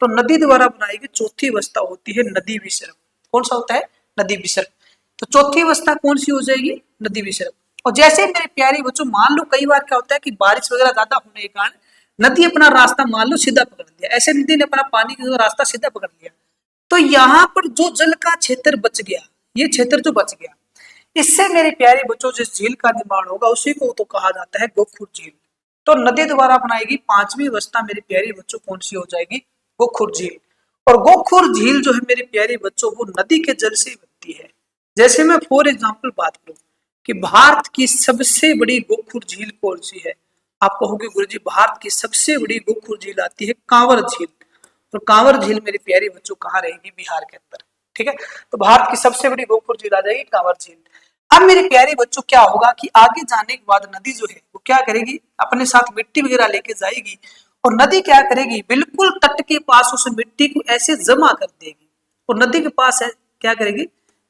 तो नदी द्वारा बनाई गई चौथी अवस्था होती है नदी विसर्ग। कौन सा होता है, नदी विसर्ग। तो चौथी अवस्था कौन सी हो जाएगी, नदी विसर्ग। और जैसे मेरे प्यारे बच्चों मान लो कई बार क्या होता है कि बारिश वगैरह ज्यादा होने के कारण नदी अपना रास्ता मान लो सीधा पकड़ लिया, ऐसे नदी ने अपना पानी का रास्ता सीधा पकड़ लिया, तो यहाँ पर जो जल का क्षेत्र बच गया, ये क्षेत्र जो बच गया, इससे मेरे प्यारे बच्चों जिस झील का निर्माण होगा उसी को तो कहा जाता है गोखुर झील। तो नदी द्वारा बनाएगी पांचवी अवस्था मेरे प्यारे बच्चों कौन सी हो जाएगी, गोखुर झील। और गोखुर झील जो है मेरे प्यारे बच्चों वो नदी के जल से बनती है। जैसे मैं फॉर एग्जाम्पल बात करूं कि भारत की सबसे बड़ी गोखुर झील कौन सी है, आप कहोगे गुरुजी भारत की सबसे बड़ी गोखुर झील आती है कांवर झील। तो कांवर झील मेरे प्यारे बच्चों कहाँ रहेगी, बिहार के अंदर, ठीक है। तो भारत की सबसे बड़ी गोखुर झील आ जाएगी कांवर झील। अब मेरे प्यारे बच्चों क्या होगा कि आगे जाने के बाद नदी जो है वो क्या करेगी, अपने साथ मिट्टी वगैरह लेके जाएगी और नदी क्या करेगी, बिल्कुल तट के पास उस मिट्टी को ऐसे जमा कर देगी। और नदी के पास है क्या करेगी,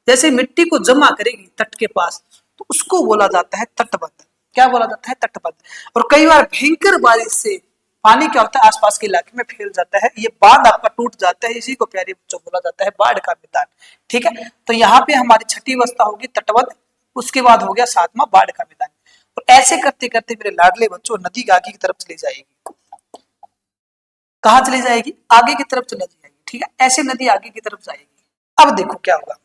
जैसे मिट्टी को जमा करेगी तट के पास, तो उसको बोला जाता है तटबंध। क्या बोला जाता है, तटबंध। और कई बार भयंकर बारिश से पानी क्या होता है आसपास के इलाके में फैल जाता है, ये बांध आपका टूट जाता है, इसी को प्यारे बच्चों बोला जाता है बाढ़ का मैदान, ठीक है। तो यहाँ पे हमारी छठी अवस्था होगी तटबंध, उसके बाद हो गया सातवां बाढ़ का मैदान। और ऐसे करते करते मेरे लाडले बच्चों नदी आगे की तरफ चली जाएगी। कहाँ चली जाएगी, आगे की तरफ चली जाएगी, ठीक है। ऐसे नदी आगे की तरफ जाएगी। अब देखो क्या होगा,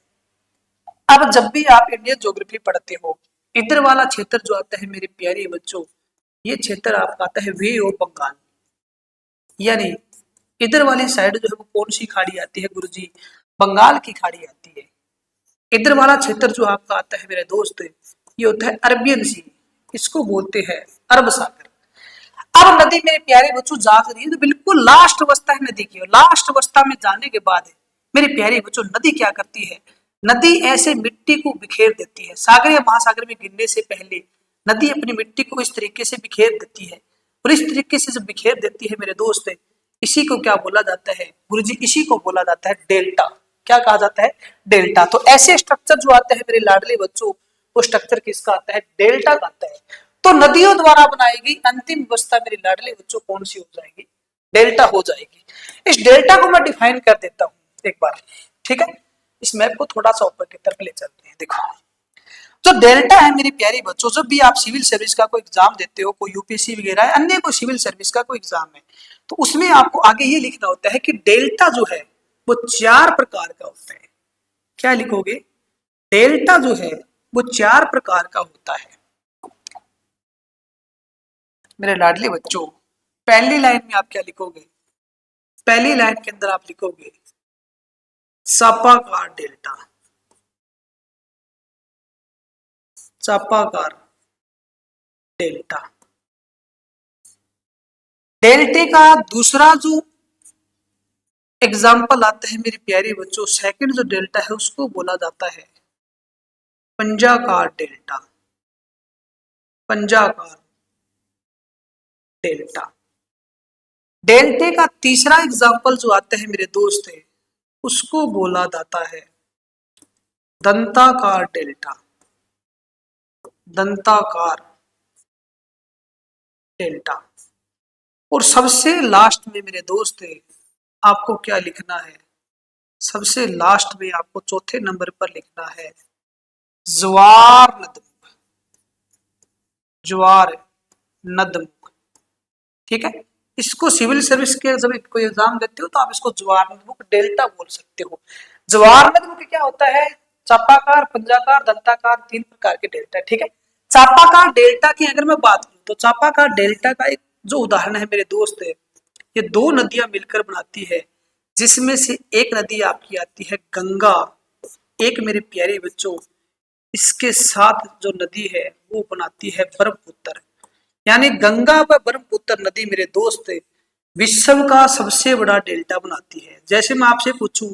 अब जब भी आप इंडियन ज्योग्राफी पढ़ते हो, इधर वाला क्षेत्र जो आता है मेरे प्यारे बच्चों, ये क्षेत्र आपका आता है वे ऑफ बंगाल, यानी इधर वाली साइड जो है वो कौन सी खाड़ी आती है गुरुजी, बंगाल की खाड़ी आती है। इधर वाला क्षेत्र जो आपका आता है मेरे दोस्त, ये होता है अरबियन सी, इसको बोलते हैं अरब सागर। अब नदी मेरे प्यारे बच्चों जा रही है तो बिल्कुल लास्ट अवस्था है नदी की, और लास्ट अवस्था में जाने के बाद मेरे प्यारे बच्चों नदी क्या करती है, नदी ऐसे मिट्टी को बिखेर देती है। सागर या महासागर में गिरने से पहले नदी अपनी मिट्टी को इस तरीके से बिखेर देती है, और इस तरीके से जब बिखेर देती है मेरे दोस्त, इसी को क्या बोला जाता है गुरुजी, इसी को बोला जाता है डेल्टा। क्या कहा जाता है, डेल्टा। तो ऐसे स्ट्रक्चर जो आते हैं मेरे लाडले बच्चों, वो स्ट्रक्चर किसका आता है, डेल्टा का आता है। तो नदियों द्वारा बनाएगी अंतिम व्यवस्था मेरे लाडले बच्चों कौन सी हो जाएगी, डेल्टा हो जाएगी। इस डेल्टा को मैं डिफाइन कर देता हूं एक बार, ठीक है। इस मैप को थोड़ा सा ऊपर की तरफ ले चलते हैं। देखो जो डेल्टा है मेरे प्यारे बच्चों, जब भी आप सिविल सर्विस का कोई एग्जाम देते हो, कोई यूपीएससी वगैरह है, अन्य कोई सिविल सर्विस का कोई एग्जाम है, तो उसमें आपको आगे ये लिखना होता है कि डेल्टा जो है वो 4 प्रकार का होता है। क्या लिखोगे, डेल्टा जो है वो 4 प्रकार का होता है मेरे लाडले बच्चों। पहली लाइन में आप क्या लिखोगे, पहली लाइन के अंदर आप लिखोगे चापाकार डेल्टा, चापाकार डेल्टा। डेल्टे का दूसरा जो एग्जाम्पल आता है मेरे प्यारे बच्चों, सेकंड जो डेल्टा है उसको बोला जाता है पंजाकार डेल्टा, पंजाकार डेल्टा। डेल्टे का तीसरा एग्जाम्पल जो आता है मेरे दोस्त है, उसको बोला जाता है दंताकार डेल्टा, दंताकार डेल्टा। और सबसे लास्ट में मेरे दोस्त है, आपको क्या लिखना है, सबसे लास्ट में आपको चौथे नंबर पर लिखना है ज्वार नदमुख, ज्वार नदमुख, ठीक है। इसको सिविल सर्विस के जब कोई एग्जाम देते हो तो आप इसको ज्वार नदमुख डेल्टा बोल सकते हो। ज्वार नदमुख क्या होता है, चापाकार, पंजाकार, दंताकार, 3 प्रकार के डेल्टा, ठीक है। चापाकार डेल्टा की अगर मैं बात करूं तो चापाकार डेल्टा का एक जो उदाहरण है मेरे दोस्त है, ये 2 नदियां मिलकर बनाती है, जिसमें से एक नदी आपकी आती है गंगा, एक मेरे प्यारे बच्चों इसके साथ जो नदी है वो बनाती है ब्रह्मपुत्र। यानी गंगा व ब्रह्मपुत्र नदी मेरे दोस्त विश्व का सबसे बड़ा डेल्टा बनाती है। जैसे मैं आपसे पूछूं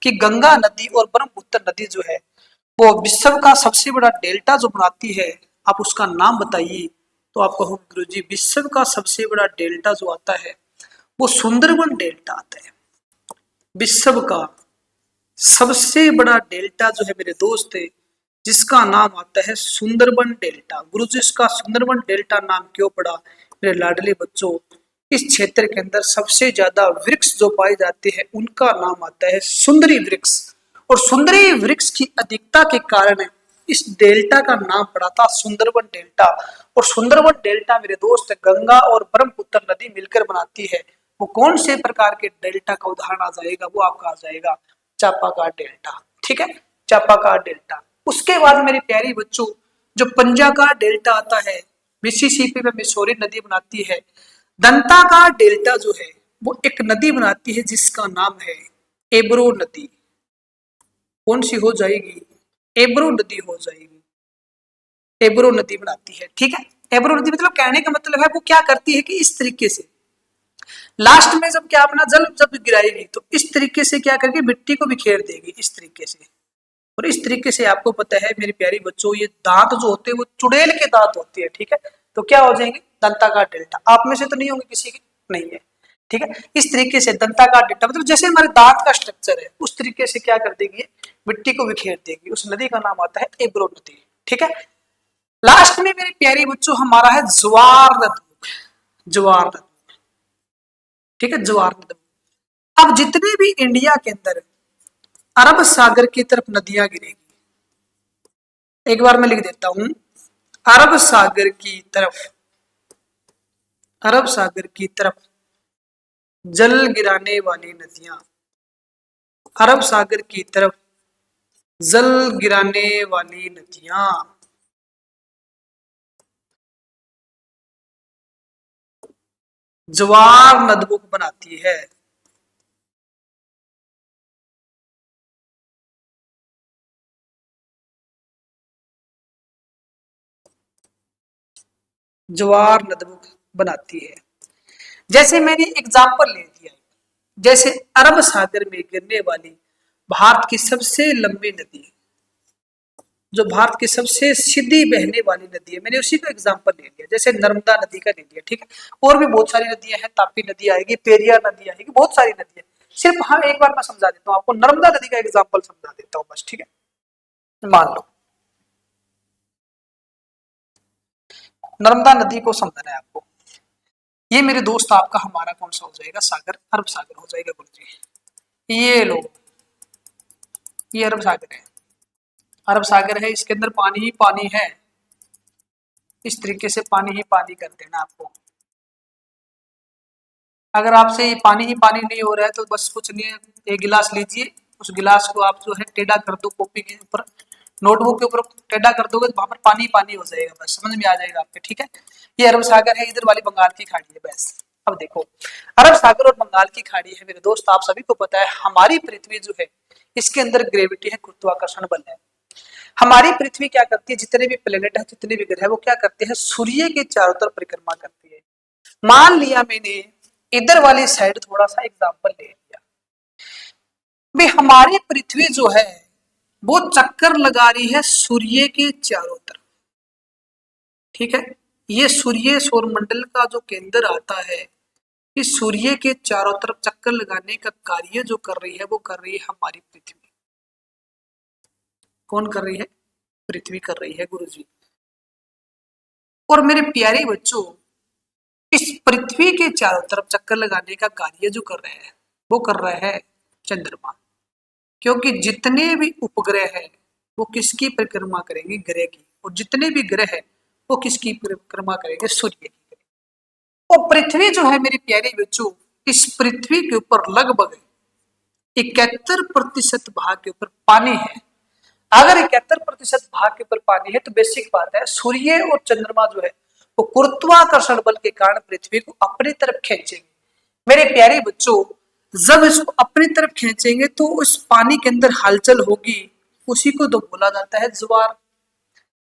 कि गंगा नदी और ब्रह्मपुत्र नदी जो है वो विश्व का सबसे बड़ा डेल्टा जो बनाती है, आप उसका नाम बताइए। तो आप कहोगे गुरुजी विश्व का सबसे बड़ा डेल्टा जो आता है वो सुंदरबन डेल्टा आता है। विश्व का सबसे बड़ा डेल्टा जो है मेरे दोस्त जिसका नाम आता है सुंदरबन डेल्टा। गुरुजी इसका सुंदरबन डेल्टा नाम क्यों पड़ा मेरे लाडले बच्चों? इस क्षेत्र के अंदर सबसे ज्यादा वृक्ष जो पाए जाते हैं उनका नाम आता है सुंदरी वृक्ष, और सुंदरी वृक्ष की अधिकता के कारण इस डेल्टा का नाम पड़ा था सुंदरबन डेल्टा। और सुंदरबन डेल्टा मेरे दोस्त गंगा और ब्रह्मपुत्र नदी मिलकर बनाती है। वो कौन से प्रकार के डेल्टा का उदाहरण आ जाएगा? वो आपका आ जाएगा चापाकार डेल्टा। ठीक है, चापाकार डेल्टा। उसके बाद मेरे प्यारे बच्चों जो पंजाकार डेल्टा आता है, मिसिसिपी में मिसौरी नदी बनाती है। दंताकार डेल्टा जो है वो एक नदी बनाती है जिसका नाम है एब्रो नदी। कौन सी हो जाएगी? एब्रो नदी हो जाएगी। एब्रो नदी बनाती है। ठीक है, एब्रो नदी मतलब कहने का मतलब है वो क्या करती है कि इस तरीके से लास्ट में जब क्या अपना जल जब गिराएगी तो इस तरीके से क्या करके मिट्टी को बिखेर देगी इस तरीके से। और इस तरीके से आपको पता है मेरे प्यारे बच्चों ये दांत जो होते हैं वो चुड़ैल के दांत होते हैं। ठीक है, तो क्या हो जाएंगे? दंताकार डेल्टा। आप में से तो नहीं होंगे, किसी की नहीं है। ठीक है, इस तरीके से दंताकार डेल्टा मतलब जैसे हमारे दांत का स्ट्रक्चर है उस तरीके से क्या कर देगी? मिट्टी को बिखेर देगी। उस नदी का नाम आता है एब्रो नदी। ठीक है, लास्ट में मेरे प्यारे बच्चों हमारा है ज्वार नदी। ज्वार नदी। ठीक है, ज्वार नदी। अब जितने भी इंडिया के अंदर अरब सागर की तरफ नदियां गिरेगी, एक बार मैं लिख देता हूं, अरब सागर की तरफ, अरब सागर की तरफ जल गिराने वाली नदियां, अरब सागर की तरफ जल गिराने वाली नदियां ज्वार नदबुक बनाती है। ज्वार नदबुक बनाती है। जैसे मैंने एग्जाम्पल ले लिया, जैसे अरब सागर में गिरने वाली भारत की सबसे लंबी नदी, जो भारत की सबसे सीधी बहने वाली नदी है, मैंने उसी का एग्जाम्पल ले लिया। जैसे नर्मदा नदी का ले लिया। ठीक है, और भी बहुत सारी नदियां हैं, तापी नदी आएगी, पेरियार नदी आएगी, बहुत सारी नदियां। सिर्फ हाँ एक बार मैं समझा देता हूँ आपको, नर्मदा नदी का एग्जाम्पल समझा देता हूँ बस। ठीक है, मान लो नर्मदा नदी को समझना है आपको। ये मेरे दोस्त आपका हमारा कौन सा हो जाएगा? सागर, अरब सागर हो जाएगा गुरु जी। ये लो, ये अरब सागर है। अरब सागर है, इसके अंदर पानी ही पानी है। इस तरीके से पानी ही पानी कर देना आपको। अगर आपसे ये पानी ही पानी नहीं हो रहा है तो बस कुछ नहीं है, एक गिलास लीजिए, उस गिलास को आप जो है टेढ़ा कर दो, कॉपी के ऊपर नोटबुक के ऊपर टेढ़ा कर दोगे तो वहां पर पानी पानी हो जाएगा, बस समझ में आ जाएगा आपके। ठीक है, ये अरब सागर है, इधर वाली बंगाल की खाड़ी है बस। अब देखो अरब सागर और बंगाल की खाड़ी है मेरे दोस्त, आप सभी को पता है हमारी पृथ्वी जो है इसके अंदर ग्रेविटी है, गुरुत्वाकर्षण बल है। हमारी पृथ्वी क्या करती है? जितने भी प्लेनेट है, जितने भी ग्रह है, वो क्या करते हैं? सूर्य के चारों तरफ परिक्रमा करती है। मान लिया मैंने इधर वाली साइड थोड़ा सा एग्जांपल ले लिया, भाई हमारी पृथ्वी जो है वो चक्कर लगा रही है सूर्य के चारों तरफ। ठीक है, ये सूर्य सौरमंडल का जो केंद्र आता है, इस सूर्य के चारों तरफ चक्कर लगाने का कार्य जो कर रही है वो कर रही है हमारी पृथ्वी। कौन कर रही है? पृथ्वी कर रही है गुरुजी। और मेरे प्यारे बच्चों इस पृथ्वी के चारों तरफ चक्कर लगाने का कार्य जो कर रहे हैं वो कर रहा है चंद्रमा। क्योंकि जितने भी उपग्रह है वो किसकी परिक्रमा करेंगे? ग्रह की। और जितने भी ग्रह है वो किसकी परिक्रमा करेंगे? सूर्य की करेंगे। और पृथ्वी जो है मेरे प्यारे बच्चों, इस पृथ्वी के ऊपर लगभग 71% भाग के ऊपर पानी है। अगर 71% भाग के ऊपर पानी है तो बेसिक बात है सूर्य और चंद्रमा जो है वो गुरुत्वाकर्षण बल के कारण पृथ्वी को अपनी तरफ खींचेंगे। मेरे प्यारे बच्चों जब इसको अपनी तरफ खींचेंगे तो उस पानी के अंदर हलचल होगी, उसी को तो बोला जाता है ज्वार।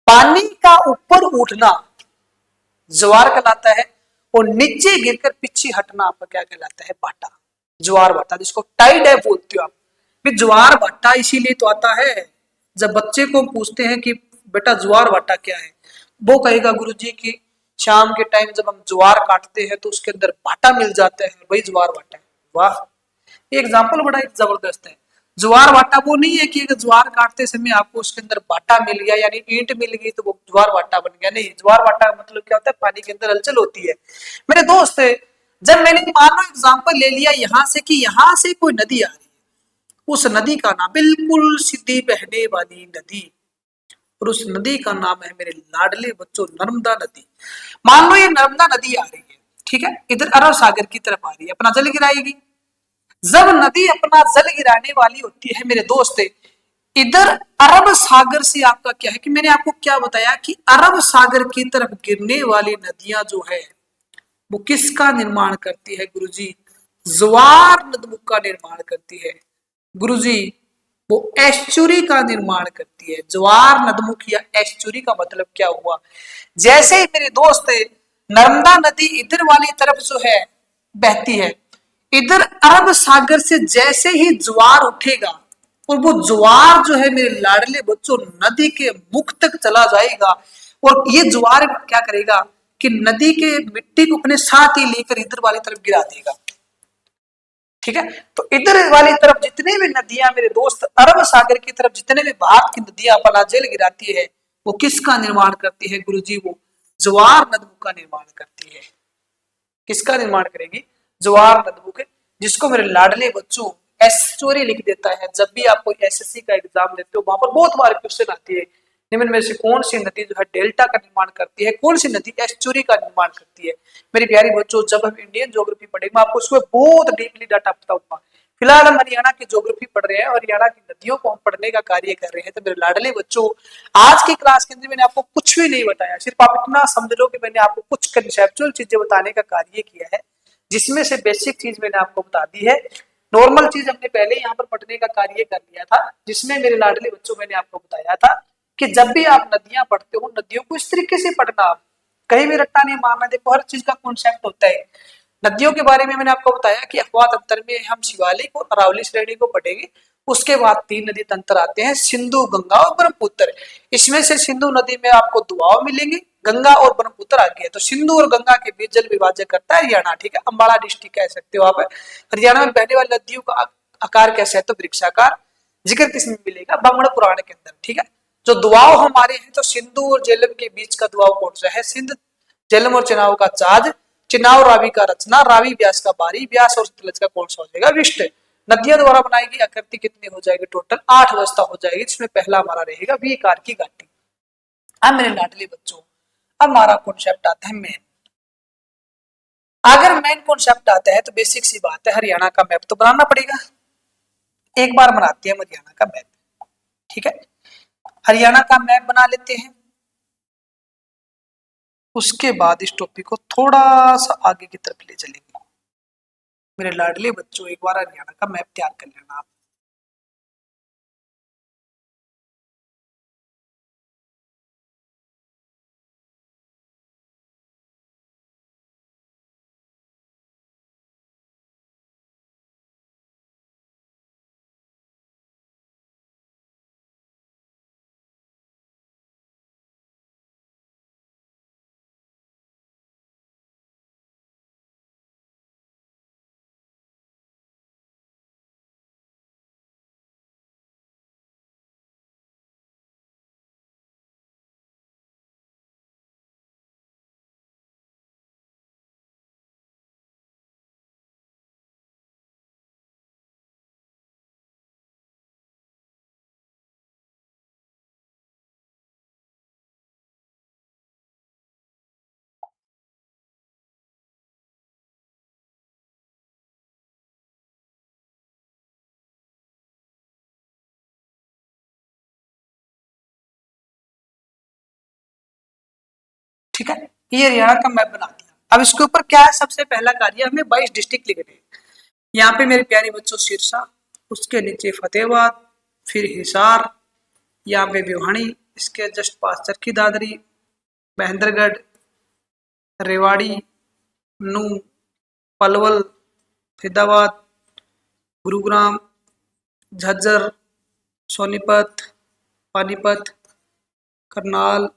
पानी का ऊपर उठना ज्वार कहलाता है, और नीचे गिरकर पीछे हटना आपका क्या कहलाता है? भाटा, ज्वार भाटा, जिसको टाइड है बोलते हो आप। फिर ज्वार भाटा इसीलिए तो आता है, जब बच्चे को पूछते हैं कि बेटा ज्वार भाटा क्या है, वो कहेगा गुरुजी की शाम के टाइम जब हम ज्वार काटते हैं तो उसके अंदर भाटा मिल जाता है, वही ज्वार भाटा है। वाह, ये एग्जाम्पल बड़ा एक जबरदस्त है। ज्वार भाटा वो नहीं है कि अगर ज्वार काटते समय आपको उसके अंदर भाटा मिल गया यानी ईंट मिल गई तो वो ज्वार भाटा बन गया, नहीं। ज्वार भाटा का मतलब क्या होता है? पानी के अंदर हलचल होती है। मेरे दोस्त, जब मैंने मान लो एग्जाम्पल ले लिया यहाँ से कि यहाँ से कोई नदी आ रही है, उस नदी का नाम बिल्कुल सीधी बहने वाली नदी, और उस नदी का नाम है मेरे लाडले बच्चों नर्मदा नदी। मान लो ये नर्मदा नदी आ रही है, ठीक है, इधर अरब सागर की तरफ आ रही है, अपना जल गिराएगी। जब नदी अपना जल गिराने वाली होती है मेरे दोस्त, इधर अरब सागर से आपका क्या है कि मैंने आपको क्या बताया कि अरब सागर की तरफ गिरने वाली नदियां जो है वो किसका निर्माण करती है गुरुजी? ज्वार नदमुख का निर्माण करती है गुरुजी। वो एस्चुरी का निर्माण करती है। ज्वार नदमुख या एस्चुरी का मतलब क्या हुआ? जैसे ही मेरे दोस्त नर्मदा नदी इधर वाली तरफ जो है बहती है, इधर अरब सागर से जैसे ही ज्वार उठेगा और वो ज्वार जो है मेरे लाडले बच्चों नदी के मुख तक चला जाएगा, और ये ज्वार क्या करेगा कि नदी के मिट्टी को अपने साथ ही लेकर इधर वाली तरफ गिरा देगा, ठीक है। तो इधर वाली तरफ जितने भी नदियां मेरे दोस्त अरब सागर की तरफ जितने भी भारत की नदियां अपना जेल गिराती है वो किसका निर्माण करती है गुरुजी? वो ज्वार नदमुख का निर्माण करती है। किसका निर्माण करेगी? ज्वार नदमुख, जिसको मेरे लाडले बच्चों एस्चुरी लिख देता है। जब भी आप कोई एसएससी का एग्जाम देते हो वहां पर बहुत बार क्वेश्चन आती है, निम्न में से कौन सी नदी जो है डेल्टा का निर्माण करती है, कौन सी नदी एस्चुरी का निर्माण करती है? मेरी प्यारी बच्चों, जब हम इंडियन ज्योग्राफी पढ़ेंगे मैं आपको उसमें बहुत डीपली डाटा बताऊंगा। फिलहाल हम हरियाणा की ज्योग्राफी पढ़ रहे हैं और हरियाणा की नदियों को हम पढ़ने का कार्य कर रहे हैं। तो मेरे लाडले बच्चों, आज की क्लास के अंदर मैंने आपको कुछ भी नहीं बताया, सिर्फ आप इतना समझ लो कि मैंने आपको कुछ कंसेप्चुअल चीजें बताने का कार्य किया है, जिसमें से बेसिक चीज मैंने आपको बता दी है। नॉर्मल चीज हमने पहले यहाँ पर पढ़ने का कार्य कर लिया था, जिसमें मेरे लाडले बच्चों मैंने आपको बताया था कि जब भी आप नदियां पढ़ते हो नदियों को इस तरीके से पढ़ना, आप कहीं भी रट्टा नहीं मारना। देखो हर चीज का कॉन्सेप्ट होता है। नदियों के बारे में मैंने आपको बताया कि अपवाद अंतर में हम शिवालिक और अरावली श्रेणी को पढ़ेंगे। उसके बाद 3 नदी तंत्र आते हैं, सिंधु, गंगा और ब्रह्मपुत्र। इसमें से सिंधु नदी में आपको दुआब मिलेंगे, गंगा और ब्रह्मपुत्र आगे है। तो सिंधु और गंगा के बीच जल विभाजन करता है हरियाणा, ठीक है, अम्बाला डिस्ट्रिक्ट कह सकते हो आप। हरियाणा में बहने वाली नदियों का आकार कैसा है? तो वृक्षाकार। जिक्र किसमें मिलेगा? ब्राह्मण पुराण के अंदर, ठीक है। जो दुआब हमारे हैं तो सिंधु और झेलम के बीच का दुआब कौन सा है? सिंध। झेलम और चिनाव का चाज, चिनाव रावी का रचना, रावी व्यास का बारी, व्यास और सतलज का कौन सा हो जाएगा? विष्ट। नदियां द्वारा बनाई गई आकृति कितनी हो जाएगी? टोटल 8 अवस्था हो जाएगी, जिसमें पहला हमारा रहेगा वी आकार की घाटी। अब मेरे लाडले बच्चों, अब हमारा कॉन्सेप्ट आता है मेन। अगर मेन कॉन्सेप्ट आता है तो बेसिक सी बात है, हरियाणा का मैप तो बनाना पड़ेगा। एक बार बनाते हैं हरियाणा का मैप, ठीक है। हरियाणा का मैप बना लेते हैं, उसके बाद इस टॉपिक को थोड़ा सा आगे की तरफ ले चलेंगे। मेरे लाडले बच्चों, एक बार हरियाणा का मैप तैयार कर लेना आप। ठीक है, ये हरियाणा का मैप बना दिया। अब इसके ऊपर क्या है? सबसे पहला कार्य हमें 22 डिस्ट्रिक्ट लिखने हैं। यहाँ पे मेरे प्यारे बच्चों सिरसा, उसके नीचे फतेहाबाद, फिर हिसार, यहाँ पे भिवानी, इसके जस्ट पास चरखी दादरी, महेंद्रगढ़, रेवाड़ी, नूंह, पलवल, फरीदाबाद, गुरुग्राम, झज्जर, सोनीपत, पानीपत, करनाल,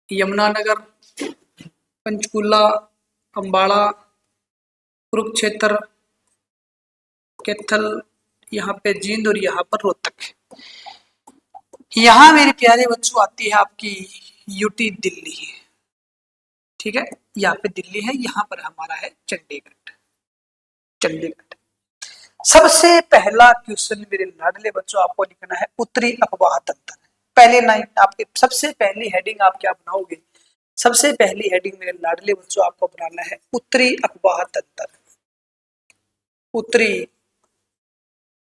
यमुनानगर, पंचकुला, अम्बाड़ा, कुरुक्षेत्र, कैथल, यहाँ पे जींद और यहाँ पर रोहतक। यहाँ मेरे प्यारे बच्चों आती है आपकी यूटी दिल्ली, ठीक है, यहाँ पे दिल्ली है, यहाँ पर हमारा है चंडीगढ़। चंडीगढ़। सबसे पहला क्वेश्चन मेरे लाडले बच्चों आपको लिखना है उत्तरी अफवाह तंत्र। पहले लाइन आपके सबसे पहली हेडिंग आप क्या बनाओगे? सबसे पहली हेडिंग मेरे लाडले बच्चों आपको बनाना है उत्तरी अफवाह तंत्र। उत्तरी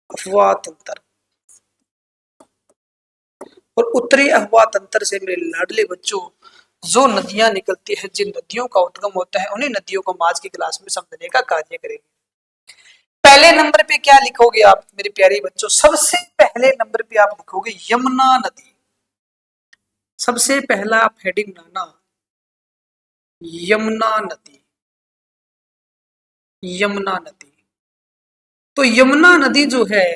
अफवाह तंत्र। और उत्तरी अफवाह तंत्र से मेरे लाडले बच्चों जो नदियां निकलती है, जिन नदियों का उद्गम होता है, उन्हीं नदियों को आज की क्लास में समझने का कार्य करेंगे। पहले नंबर पे क्या लिखोगे आप मेरे प्यारे बच्चों? सबसे पहले नंबर पे आप लिखोगे यमुना नदी। सबसे पहला आप हेडिंग बनाना यमुना नदी। यमुना नदी। तो यमुना नदी जो है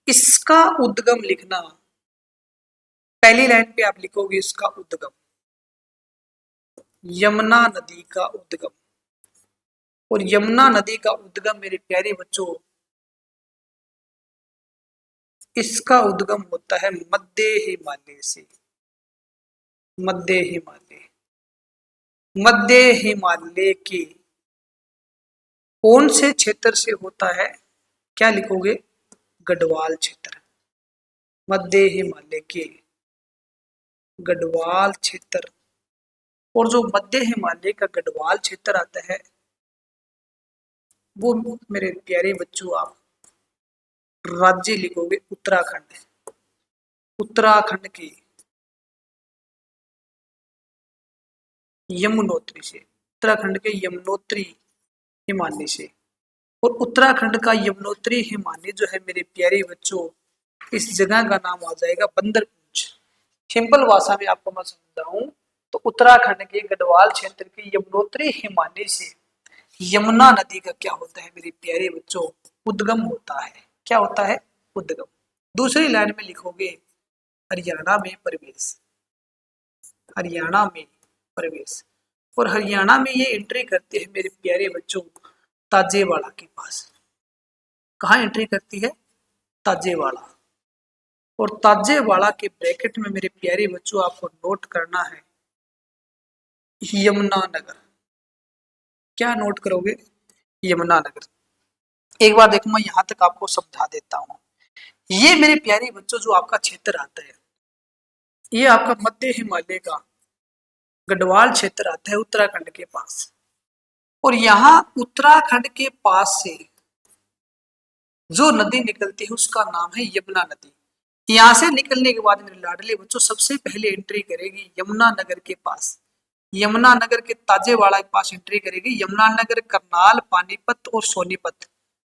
इसका उद्गम लिखना, पहली लाइन पे आप लिखोगे इसका उद्गम, यमुना नदी का उद्गम। और यमुना नदी का उद्गम मेरे प्यारे बच्चों, इसका उद्गम होता है मध्य हिमालय से। मध्य हिमालय। मध्य हिमालय के कौन से क्षेत्र से होता है? क्या लिखोगे? गढ़वाल क्षेत्र। मध्य हिमालय के गढ़वाल क्षेत्र। और जो मध्य हिमालय का गढ़वाल क्षेत्र आता है वो मेरे प्यारे बच्चों आप राज्य लिखोगे उत्तराखंड। उत्तराखंड की यमुनोत्री से। उत्तराखंड के यमुनोत्री हिमालय से। और उत्तराखंड का यमुनोत्री हिमालय जो है मेरे प्यारे बच्चों, इस जगह का नाम आ जाएगा बंदरपूंछ। सिंपल भाषा में आपको मैं समझाऊं तो उत्तराखंड के गढ़वाल क्षेत्र के यमुनोत्री हिमालय से यमुना नदी का क्या होता है मेरे प्यारे बच्चों? उद्गम होता है। क्या होता है? उद्गम। दूसरी लाइन में लिखोगे हरियाणा में प्रवेश। हरियाणा में प्रवेश। और हरियाणा में ये एंट्री करते हैं मेरे प्यारे बच्चों ताजेवाड़ा के पास। कहाँ एंट्री करती है? ताजेवाड़ा। और ताजेवाड़ा के ब्रैकेट में मेरे प्यारे बच्चों आपको नोट करना है यमुनानगर। क्या नोट करोगे? यमुनानगर। एक बार देखो मैं यहां तक आपको समझा देता हूं। ये मेरे प्यारे बच्चों जो आपका क्षेत्र आता है, ये आपका मध्य हिमालय का गढ़वाल क्षेत्र आता है उत्तराखंड के पास। और यहाँ उत्तराखंड के पास से जो नदी निकलती है उसका नाम है यमुना नदी। यहाँ से निकलने के बाद मेरे लाडले बच्चों सबसे पहले एंट्री करेगी यमुनानगर के पास। यमुनानगर के ताजेवाड़ा के पास एंट्री करेगी। यमुनानगर, करनाल, पानीपत और सोनीपत।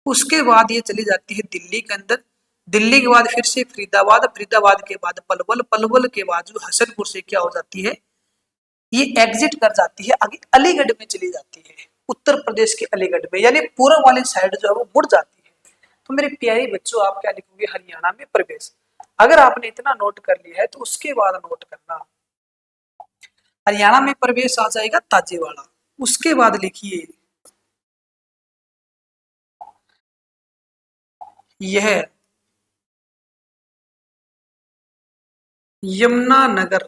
उसके बाद ये चली जाती है दिल्ली के अंदर। दिल्ली के बाद फिर से फरीदाबाद, फरीदाबाद के बाद पलवल, पलवल के बाद जो हसनपुर से क्या हो जाती है, ये एग्जिट कर जाती है, आगे अलीगढ़ में चली जाती है। उत्तर प्रदेश के अलीगढ़ में, यानी पूर्व वाली साइड जो है वो मुड़ जाती है। तो मेरे प्यारे बच्चों आप क्या लिखोगे? हरियाणा में प्रवेश। अगर आपने इतना नोट कर लिया है तो उसके बाद नोट करना हरियाणा में प्रवेश आ जाएगा ताजेवाड़ा। उसके बाद लिखिए यह यमुनानगर।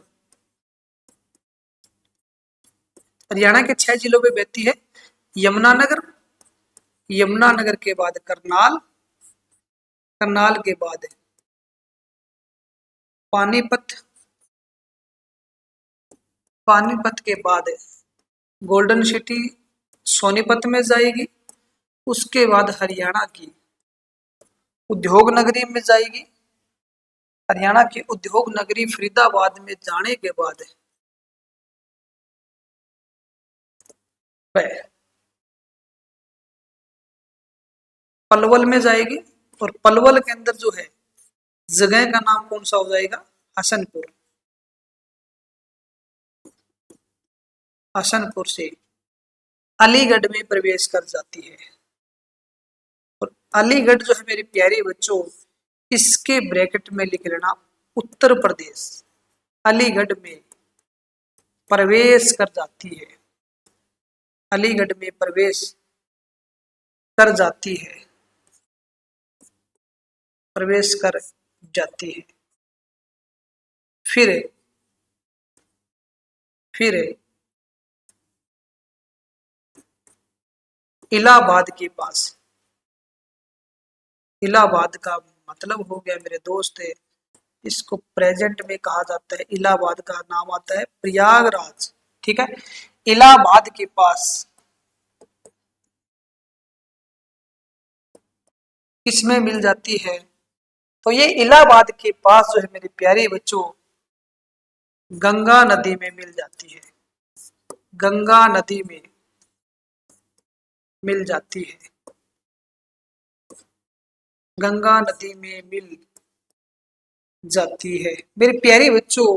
हरियाणा के 6 जिलों में बहती है यमुनानगर। यमुनानगर के बाद करनाल, करनाल के बाद पानीपत, पानीपत के बाद गोल्डन सिटी सोनीपत में जाएगी। उसके बाद हरियाणा की उद्योग नगरी में जाएगी। हरियाणा की उद्योग नगरी फरीदाबाद में जाने के बाद वह पलवल में जाएगी। और पलवल के अंदर जो है जगह का नाम कौन सा हो जाएगा? हसनपुर, हसनपुर से अलीगढ़ में प्रवेश कर जाती है। और अलीगढ़ जो है मेरे प्यारे बच्चों, इसके ब्रैकेट में लिख लेना उत्तर प्रदेश, अलीगढ़ में प्रवेश कर जाती है, अलीगढ़ में प्रवेश कर जाती है, प्रवेश कर जाती है। फिर इलाहाबाद के पास, इलाहाबाद का मतलब हो गया मेरे दोस्त, इसको प्रेजेंट में कहा जाता है, इलाहाबाद का नाम आता है प्रयागराज। ठीक है, इलाहाबाद के पास किसमें मिल जाती है, तो ये इलाहाबाद के पास जो है मेरे प्यारे बच्चों गंगा नदी में मिल जाती है, गंगा नदी में मिल जाती है, गंगा नदी में मिल जाती है। मेरे प्यारे बच्चों,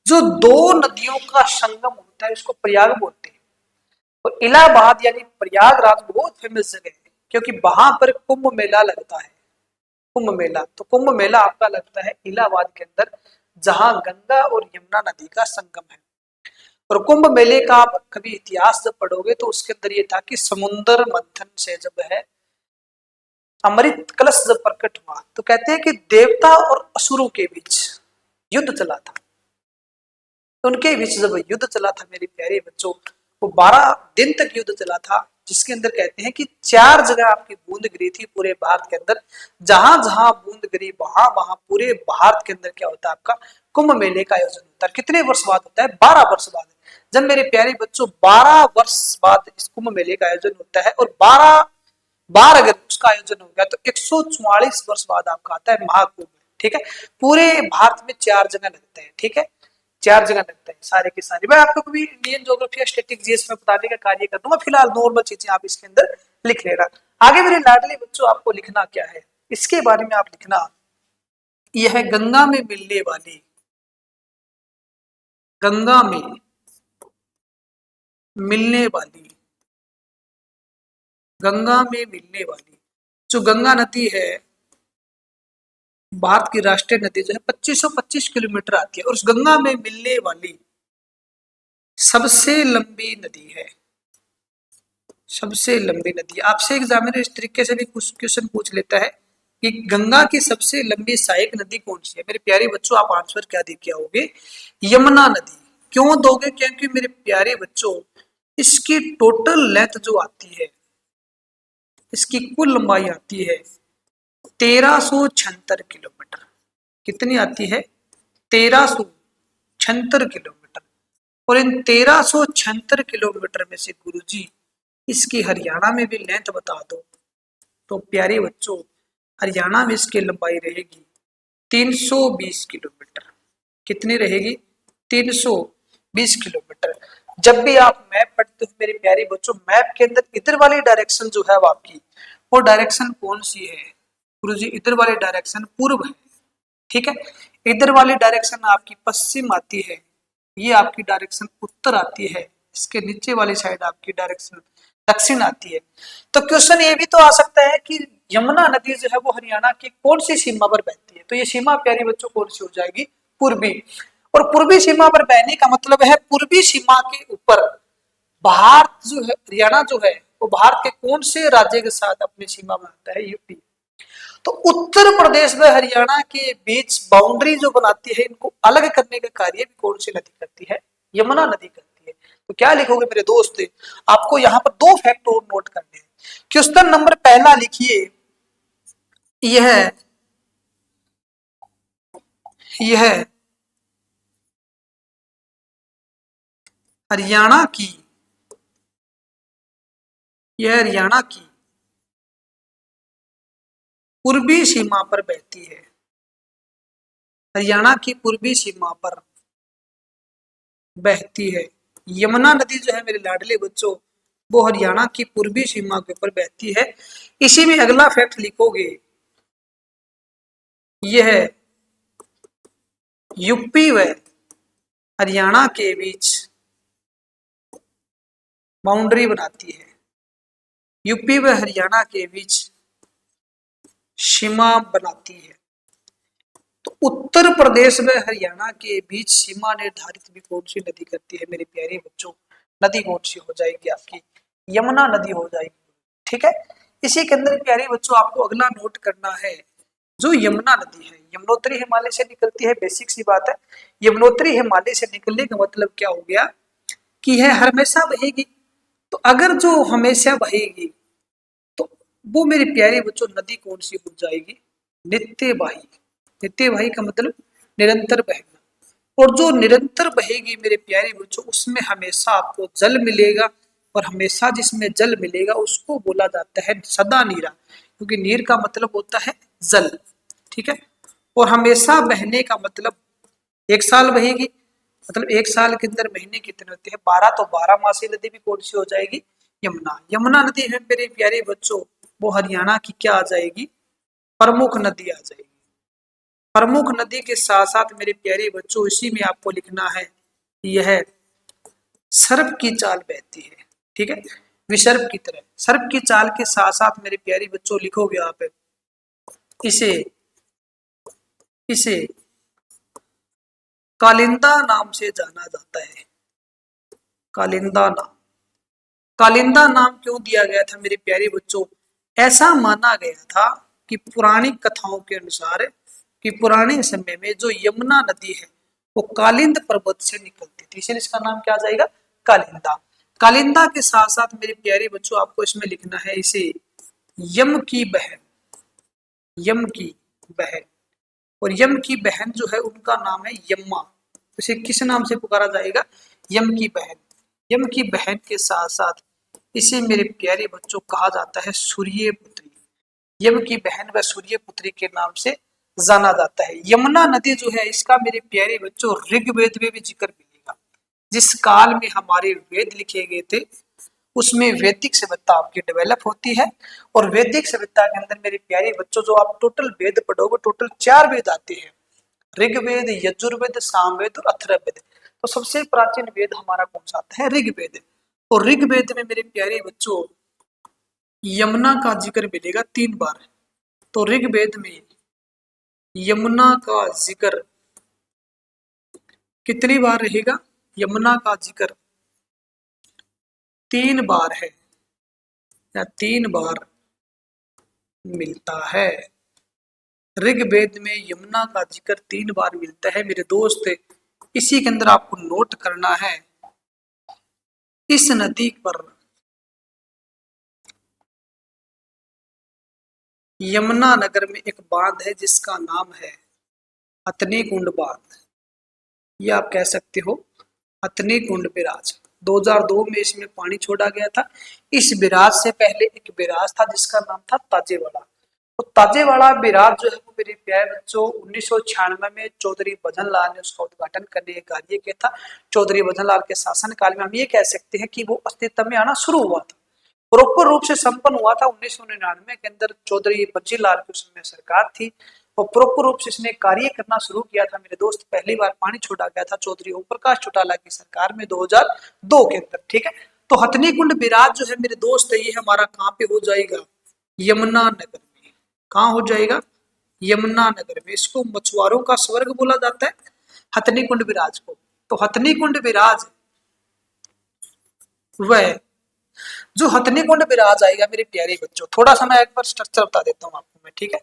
जो दो नदियों का संगम होता है उसको प्रयाग बोलते हैं। और इलाहाबाद यानी प्रयागराज बहुत फेमस जगह है, क्योंकि वहां पर कुंभ मेला लगता है, कुंभ मेला। तो कुंभ मेला आपका लगता है इलाहाबाद के अंदर, जहां गंगा और यमुना नदी का संगम है। और कुंभ मेले का आप कभी इतिहास जब पढ़ोगे तो उसके अंदर ये था कि समुद्र मंथन से जब है अमृत कलश जब प्रकट हुआ, तो कहते हैं कि देवता और असुरों के बीच युद्ध चला था। उनके बीच जब युद्ध चला था मेरे प्यारे बच्चों, वो 12 दिन तक युद्ध चला था, जिसके अंदर कहते हैं कि 4 जगह आपकी बूंद गिरी थी पूरे भारत के अंदर। जहां जहां बूंद गिरी वहां वहां पूरे भारत के अंदर क्या होता है, आपका कुंभ मेले का आयोजन होता है। कितने वर्ष बाद होता है, 12 वर्ष बाद। जब मेरे प्यारे बच्चों 12 वर्ष बाद इस कुंभ मेले का आयोजन होता है, और 12 बार अगर उसका आयोजन हो गया तो 144 वर्ष बाद आपका आता है महाकुंभ। ठीक है, पूरे भारत में 4 जगह लगते हैं। ठीक है, 4 जगह लगते हैं सारे के सारे। मैं आपको कभी इंडियन ज्योग्राफी या स्टैटिक जीएस में बताने का कार्य कर दूंगा, फिलहाल नॉर्मल चीजें आप इसके अंदर लिख लेना। आगे मेरे लाडले बच्चों, आपको लिखना क्या है, इसके बारे में आप लिखना, यह है गंगा में मिलने वाली, गंगा में मिलने वाली, गंगा में मिलने वाली जो गंगा नदी है, भारत की राष्ट्रीय नदी जो है 2525 किलोमीटर आती है, और उस गंगा में मिलने वाली सबसे लंबी नदी है, सबसे लंबी नदी। आपसे एग्जामिनर इस तरीके से भी कुछ क्वेश्चन पूछ लेता है कि गंगा की सबसे लंबी सहायक नदी कौन सी है। मेरे प्यारे बच्चों, आप आंसर क्या दे के आओगे, यमुना नदी। क्यों दोगे, क्योंकि मेरे प्यारे बच्चों इसकी टोटल लेंथ जो आती है, इसकी कुल लंबाई आती है 1376 किलोमीटर। कितनी आती है, 1376 किलोमीटर। और इन 1376 किलोमीटर में से गुरुजी इसकी हरियाणा में भी लेंथ बता दो, तो प्यारे बच्चों हरियाणा में इसकी लंबाई रहेगी 320 किलोमीटर। कितनी रहेगी, 320 किलोमीटर। जब भी आप मैप पढ़ते हो मेरे प्यारे बच्चों, मैप के अंदर इधर वाली डायरेक्शन जो है वो आपकी, वो डायरेक्शन कौन सी है गुरुजी, इधर वाली डायरेक्शन पूर्व है। ठीक है, इधर वाली डायरेक्शन आपकी पश्चिम आती है, ये आपकी डायरेक्शन उत्तर आती है, इसके नीचे वाली साइड आपकी डायरेक्शन दक्षिण आती है। तो क्वेश्चन ये भी तो आ सकता है कि यमुना नदी जो है वो हरियाणा की कौन सी सीमा पर बहती है, तो ये सीमा प्यारी बच्चों कौन सी हो जाएगी, पूर्वी। और पूर्वी सीमा पर बहने का मतलब है पूर्वी सीमा के ऊपर भारत जो है, हरियाणा जो है वो भारत के कौन से राज्य के साथ अपनी सीमा बनाता है, यूपी। तो उत्तर प्रदेश व हरियाणा के बीच बाउंड्री जो बनाती है, इनको अलग करने का कार्य भी कौन सी नदी करती है, यमुना नदी करती है। तो क्या लिखोगे मेरे दोस्त, आपको यहाँ पर 2 फैक्ट और नोट करने हैं। क्वेश्चन नंबर पहला लिखिए, यह हरियाणा की, यह हरियाणा की पूर्वी सीमा पर बहती है, हरियाणा की पूर्वी सीमा पर बहती है। यमुना नदी जो है मेरे लाडले बच्चों, वो हरियाणा की पूर्वी सीमा के ऊपर बहती है। इसी में अगला फैक्ट लिखोगे, यह यूपी व हरियाणा के बीच बाउंड्री बनाती है, यूपी व हरियाणा के बीच सीमा बनाती है। तो उत्तर प्रदेश व हरियाणा के बीच सीमा निर्धारित भी कौन सी नदी करती है मेरे प्यारे बच्चों? नदी कौन सी हो जाएगी आपकी? यमुना नदी हो जाएगी। ठीक है, इसी के अंदर प्यारे बच्चों आपको अगला नोट करना है, जो यमुना नदी है यमुनोत्री हिमालय से निकलती है। बेसिक सी बात है, यमुनोत्री हिमालय से निकलने का मतलब क्या हो गया कि है हमेशा बहेगी। तो अगर जो हमेशा बहेगी तो वो मेरे प्यारे बच्चों नदी कौन सी हो जाएगी? नित्यवाही। नित्यवाही का मतलब निरंतर बहना, और जो निरंतर बहेगी मेरे प्यारे बच्चों उसमें हमेशा आपको जल मिलेगा, और हमेशा जिसमें जल मिलेगा उसको बोला जाता है सदा नीरा, क्योंकि नीर का मतलब होता है जल। ठीक है, और हमेशा बहने का मतलब एक साल बहेगी, मतलब एक साल के अंदर महीने कितने होते हैं? 12। तो 12 मासी नदी भी कौन सी हो जाएगी? यमुना। यमुना नदी है मेरे प्यारे बच्चों, वो हरियाणा की क्या आ जाएगी? प्रमुख नदी आ जाएगी। प्रमुख नदी के साथ साथ मेरे प्यारे बच्चों इसी में आपको लिखना है, यह सर्प की चाल बहती है। ठीक है, विसर्प की तरह सर्प की चाल के साथ साथ मेरे प्यारे बच्चों लिखोगे आप इसे इसे कालिंदा नाम से जाना जाता है। कालिंदा नाम, कालिंदा नाम क्यों दिया गया था मेरे प्यारे बच्चों? ऐसा माना गया था कि पुरानी कथाओं के अनुसार कि पुराने समय में जो यमुना नदी है वो कालिंद पर्वत से निकलती थी, इसलिए इसका नाम क्या आ जाएगा? कालिंदा। कालिंदा के साथ साथ मेरे प्यारे बच्चों आपको इसमें लिखना है इसे यम की बहन। यम की बहन, और यम की बहन जो है उनका नाम है यम्मा। इसे किस नाम से पुकारा जाएगा? यम की बहन। यम की बहन के साथ साथ इसे मेरे प्यारे बच्चों कहा जाता है सूर्य पुत्री। यम की बहन व सूर्य पुत्री के नाम से जाना जाता है। यमुना नदी जो है इसका मेरे प्यारे बच्चों ऋग्वेद में भी जिक्र मिलेगा। जिस काल में हमारे वेद लिखे गए थे उसमें वैदिक सभ्यता आपकी डेवलप होती है, और वैदिक सभ्यता के अंदर मेरे प्यारे बच्चों जो आप टोटल वेद पढ़ोगे, टोटल 4 वेद आते हैं, ऋग्वेद, यजुर्वेद, सामवेद और अथर्ववेद। तो सबसे प्राचीन वेद हमारा कौन सा आता है? ऋग्वेद। और ऋग्वेद में मेरे प्यारे बच्चों यमुना का जिक्र मिलेगा 3 बार। तो ऋग्वेद में यमुना का जिक्र कितनी बार रहेगा? यमुना का जिक्र 3 बार है, या 3 बार मिलता है। ऋग्वेद में यमुना का जिक्र 3 बार मिलता है मेरे दोस्त। इसी के अंदर आपको नोट करना है, इस नदी पर यमुना नगर में एक बांध है जिसका नाम है हथनी कुंड बांध, या आप कह सकते हो हथनी कुंड बिराज। 2002 में इसमें पानी छोड़ा गया था। इस बिराज से पहले एक बिराज था जिसका नाम था ताजेवाड़ा। तो ताजेवाड़ा बिराज जो है वो मेरे प्यारे बच्चों 1996 में चौधरी भजन लाल ने उसका उद्घाटन करने का कार्य किया था। चौधरी भजन लाल के शासन काल में हम ये कह सकते हैं कि वो अस्तित्व में आना शुरू हुआ था। प्रॉपर रूप से संपन्न हुआ था 1999 के अंदर। चौधरी बच्ची लाल की उस समय सरकार थी और प्रॉपर रूप से इसने कार्य करना शुरू किया था मेरे दोस्त। पहली बार पानी छोड़ा गया था चौधरी ओम प्रकाश चौटाला की सरकार में 2002 के अंदर। ठीक है, तो हथनी कुंड बिराज जो है मेरे दोस्त ये हमारा कहाँ पे हो जाएगा? यमुना नगर में। कहाँ हो जाएगा? यमुना नगर में। इसको मछुआरों का स्वर्ग बोला जाता है, हथनी कुंड बिराज को। तो हथनी कुंड बिराज वह जो हथनी कुंड बिराज आएगा मेरे प्यारे बच्चों, थोड़ा सा मैं एक बार स्ट्रक्चर बता देता हूँ आपको मैं। ठीक है,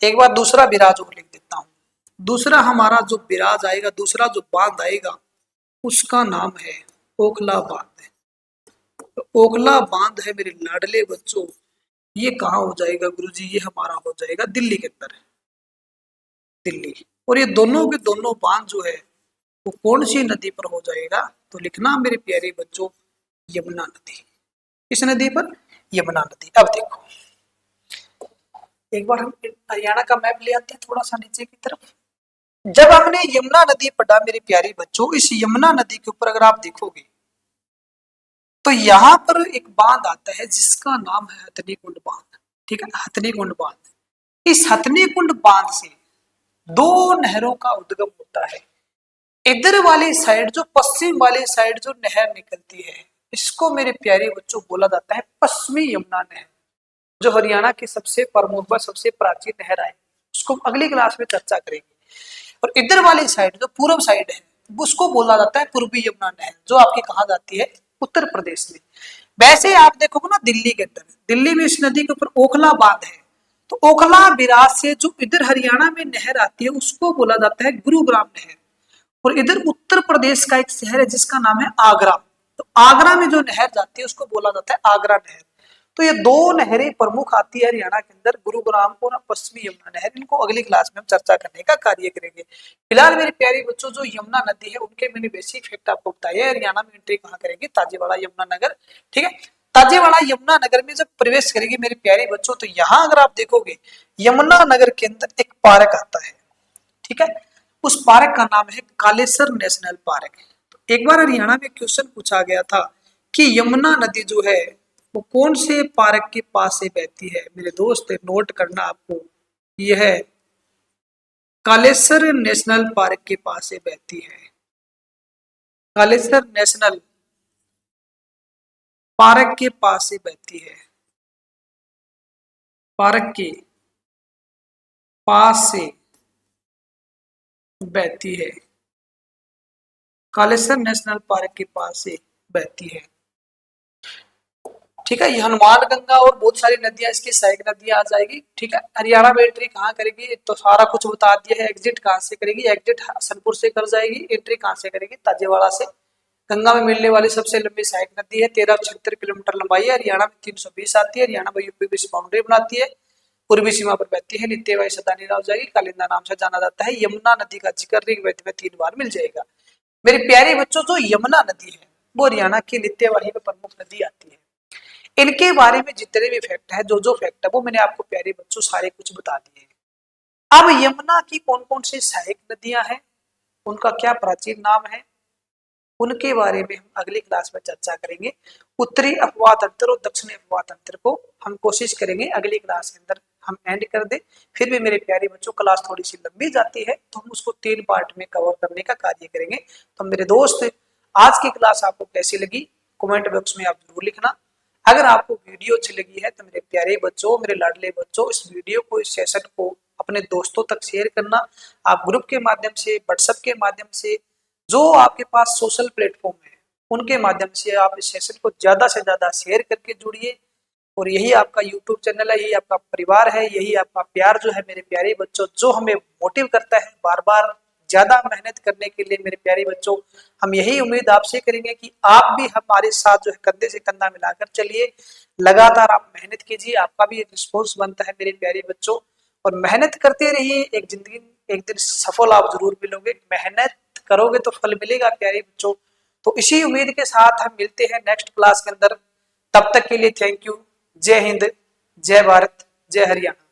एक बार दूसरा बिराज और लिख देता हूँ। दूसरा हमारा जो बिराज आएगा, दूसरा जो बांध आएगा उसका नाम है ओखला बांध। तो ओखला बांध है मेरे लाडले बच्चों, ये कहाँ हो जाएगा गुरुजी? ये हमारा हो जाएगा दिल्ली के अंदर, दिल्ली। और ये दोनों के दोनों बांध जो है वो कौन सी नदी पर हो जाएगा? तो लिखना मेरे प्यारे बच्चों यमुना नदी। इस नदी पर यमुना नदी। अब देखो एक बार हम हरियाणा का मैप ले आते हैं थोड़ा सा नीचे की तरफ। जब हमने यमुना नदी पढ़ा मेरे प्यारे बच्चों, इस यमुना नदी के ऊपर अगर आप देखोगे तो यहाँ पर एक बांध आता है जिसका नाम है हथनी कुंड बांध। ठीक है, हथनी कुंड बांध। इस हथनी कुंड बांध से दो नहरों का उद्गम होता है। इधर वाली साइड जो पश्चिम वाली साइड जो नहर निकलती है, इसको मेरे प्यारे बच्चों बोला जाता है पश्चिमी यमुना नहर, जो हरियाणा की सबसे प्रमुख व सबसे प्राचीन नहर है। उसको अगली क्लास में चर्चा करेंगे। और इधर वाली साइड जो पूर्व साइड है, उसको बोला जाता है पूर्वी यमुना नहर, जो आपकी कहा जाती है उत्तर प्रदेश में। वैसे आप देखोगे ना, दिल्ली के अंदर, दिल्ली में इस नदी के ऊपर ओखला बांध है, तो ओखला बिराज से जो इधर हरियाणा में नहर आती है उसको बोला जाता है गुरुग्राम नहर। और इधर उत्तर प्रदेश का एक शहर है जिसका नाम है आगरा, तो आगरा में जो नहर जाती है उसको बोला जाता है आगरा नहर। तो ये दो नहरें प्रमुख आती है हरियाणा के अंदर, गुरुग्राम और पश्चिमी यमुना नहर। इनको अगली क्लास में हम चर्चा करने का कार्य करेंगे। फिलहाल मेरे प्यारे बच्चों, जो यमुना नदी है उनके मैंने बेसिक फैक्ट आपको बताया है। हरियाणा में एंट्री कहाँ करेगी? ताजेवाड़ा यमुना नगर, ठीक है। ताजेवाड़ा यमुना नगर में जब प्रवेश करेगी मेरे प्यारे बच्चों, तो यहाँ अगर आप देखोगे यमुना नगर के अंदर एक पार्क आता है, ठीक है। उस पार्क का नाम है कालेसर नेशनल पार्क। तो एक बार हरियाणा में क्वेश्चन पूछा गया था कि यमुना नदी जो है वो कौन से पार्क के पास से बहती है। मेरे दोस्त नोट करना आपको, यह है कालेसर नेशनल पार्क के पास से बहती है। कालेसर नेशनल पार्क के पास से बहती है, पार्क के पास से बहती है, कालेसर नेशनल पार्क के पास से बहती है, ठीक है। ये हनुमान गंगा और बहुत सारी नदियां, इसकी सहायक नदियां आ जाएगी, ठीक है। हरियाणा में एंट्री कहाँ करेगी तो सारा कुछ बता दिया है। एग्जिट कहाँ से करेगी? एग्जिट हसनपुर से कर जाएगी। एंट्री कहाँ से करेगी? ताजेवाड़ा से। गंगा में मिलने वाली सबसे लंबी सहायक नदी है, 1376 किलोमीटर लंबाई है। हरियाणा में 320 आती है। हरियाणा में यूपी बीच बाउंड्री बनाती है, पूर्वी सीमा पर बहती है। नित्यवाही सदानी राव जाएगी, कालिंदा नाम से जाना जाता है। यमुना नदी का जिक्र ऋग्वेद में 3 बार मिल जाएगा। मेरे प्यारे बच्चों, जो यमुना नदी है वो हरियाणा की नित्यवाही में प्रमुख नदी आती है। इनके बारे में जितने भी फैक्ट है, जो फैक्ट है वो मैंने आपको प्यारे बच्चों सारे कुछ बता दिए हैं। अब यमुना की कौन कौन सी सहायक नदियां हैं, उनका क्या प्राचीन नाम है, उनके बारे में हम अगली क्लास में चर्चा करेंगे। उत्तरी अपवाह तंत्र और दक्षिणी अपवाह तंत्र को हम कोशिश करेंगे अगली क्लास के अंदर हम एंड कर दे। फिर भी मेरे प्यारे बच्चों, क्लास थोड़ी सी लंबी जाती है तो हम उसको 3 पार्ट में कवर करने का कार्य करेंगे। तो मेरे दोस्त, आज की क्लास आपको कैसी लगी कमेंट बॉक्स में आप जरूर लिखना। अगर आपको वीडियो अच्छी लगी है तो मेरे प्यारे बच्चों, मेरे लाडले बच्चों, इस वीडियो को, इस सेशन को अपने दोस्तों तक शेयर करना। आप ग्रुप के माध्यम से, व्हाट्सएप के माध्यम से, जो आपके पास सोशल प्लेटफॉर्म है उनके माध्यम से आप इस सेशन को ज्यादा से ज्यादा शेयर करके जुड़िए। और यही आपका यूट्यूब चैनल है, यही आपका परिवार है, यही आपका प्यार जो है मेरे प्यारे बच्चों, जो हमें मोटिव करता है बार बार ज्यादा मेहनत करने के लिए। मेरे प्यारे बच्चों, हम यही उम्मीद आपसे करेंगे कि आप भी हमारे साथ जो है कंधे से कंधा मिलाकर चलिए। लगातार आप मेहनत कीजिए, आपका भी एक रिस्पॉन्स बनता है मेरे प्यारे बच्चों। और मेहनत करते रहिए, एक दिन सफल आप जरूर मिलोगे। मेहनत करोगे तो फल मिलेगा प्यारे बच्चों। तो इसी उम्मीद के साथ हम मिलते हैं नेक्स्ट क्लास के अंदर। तब तक के लिए थैंक यू। जय हिंद, जय भारत, जय हरियाणा।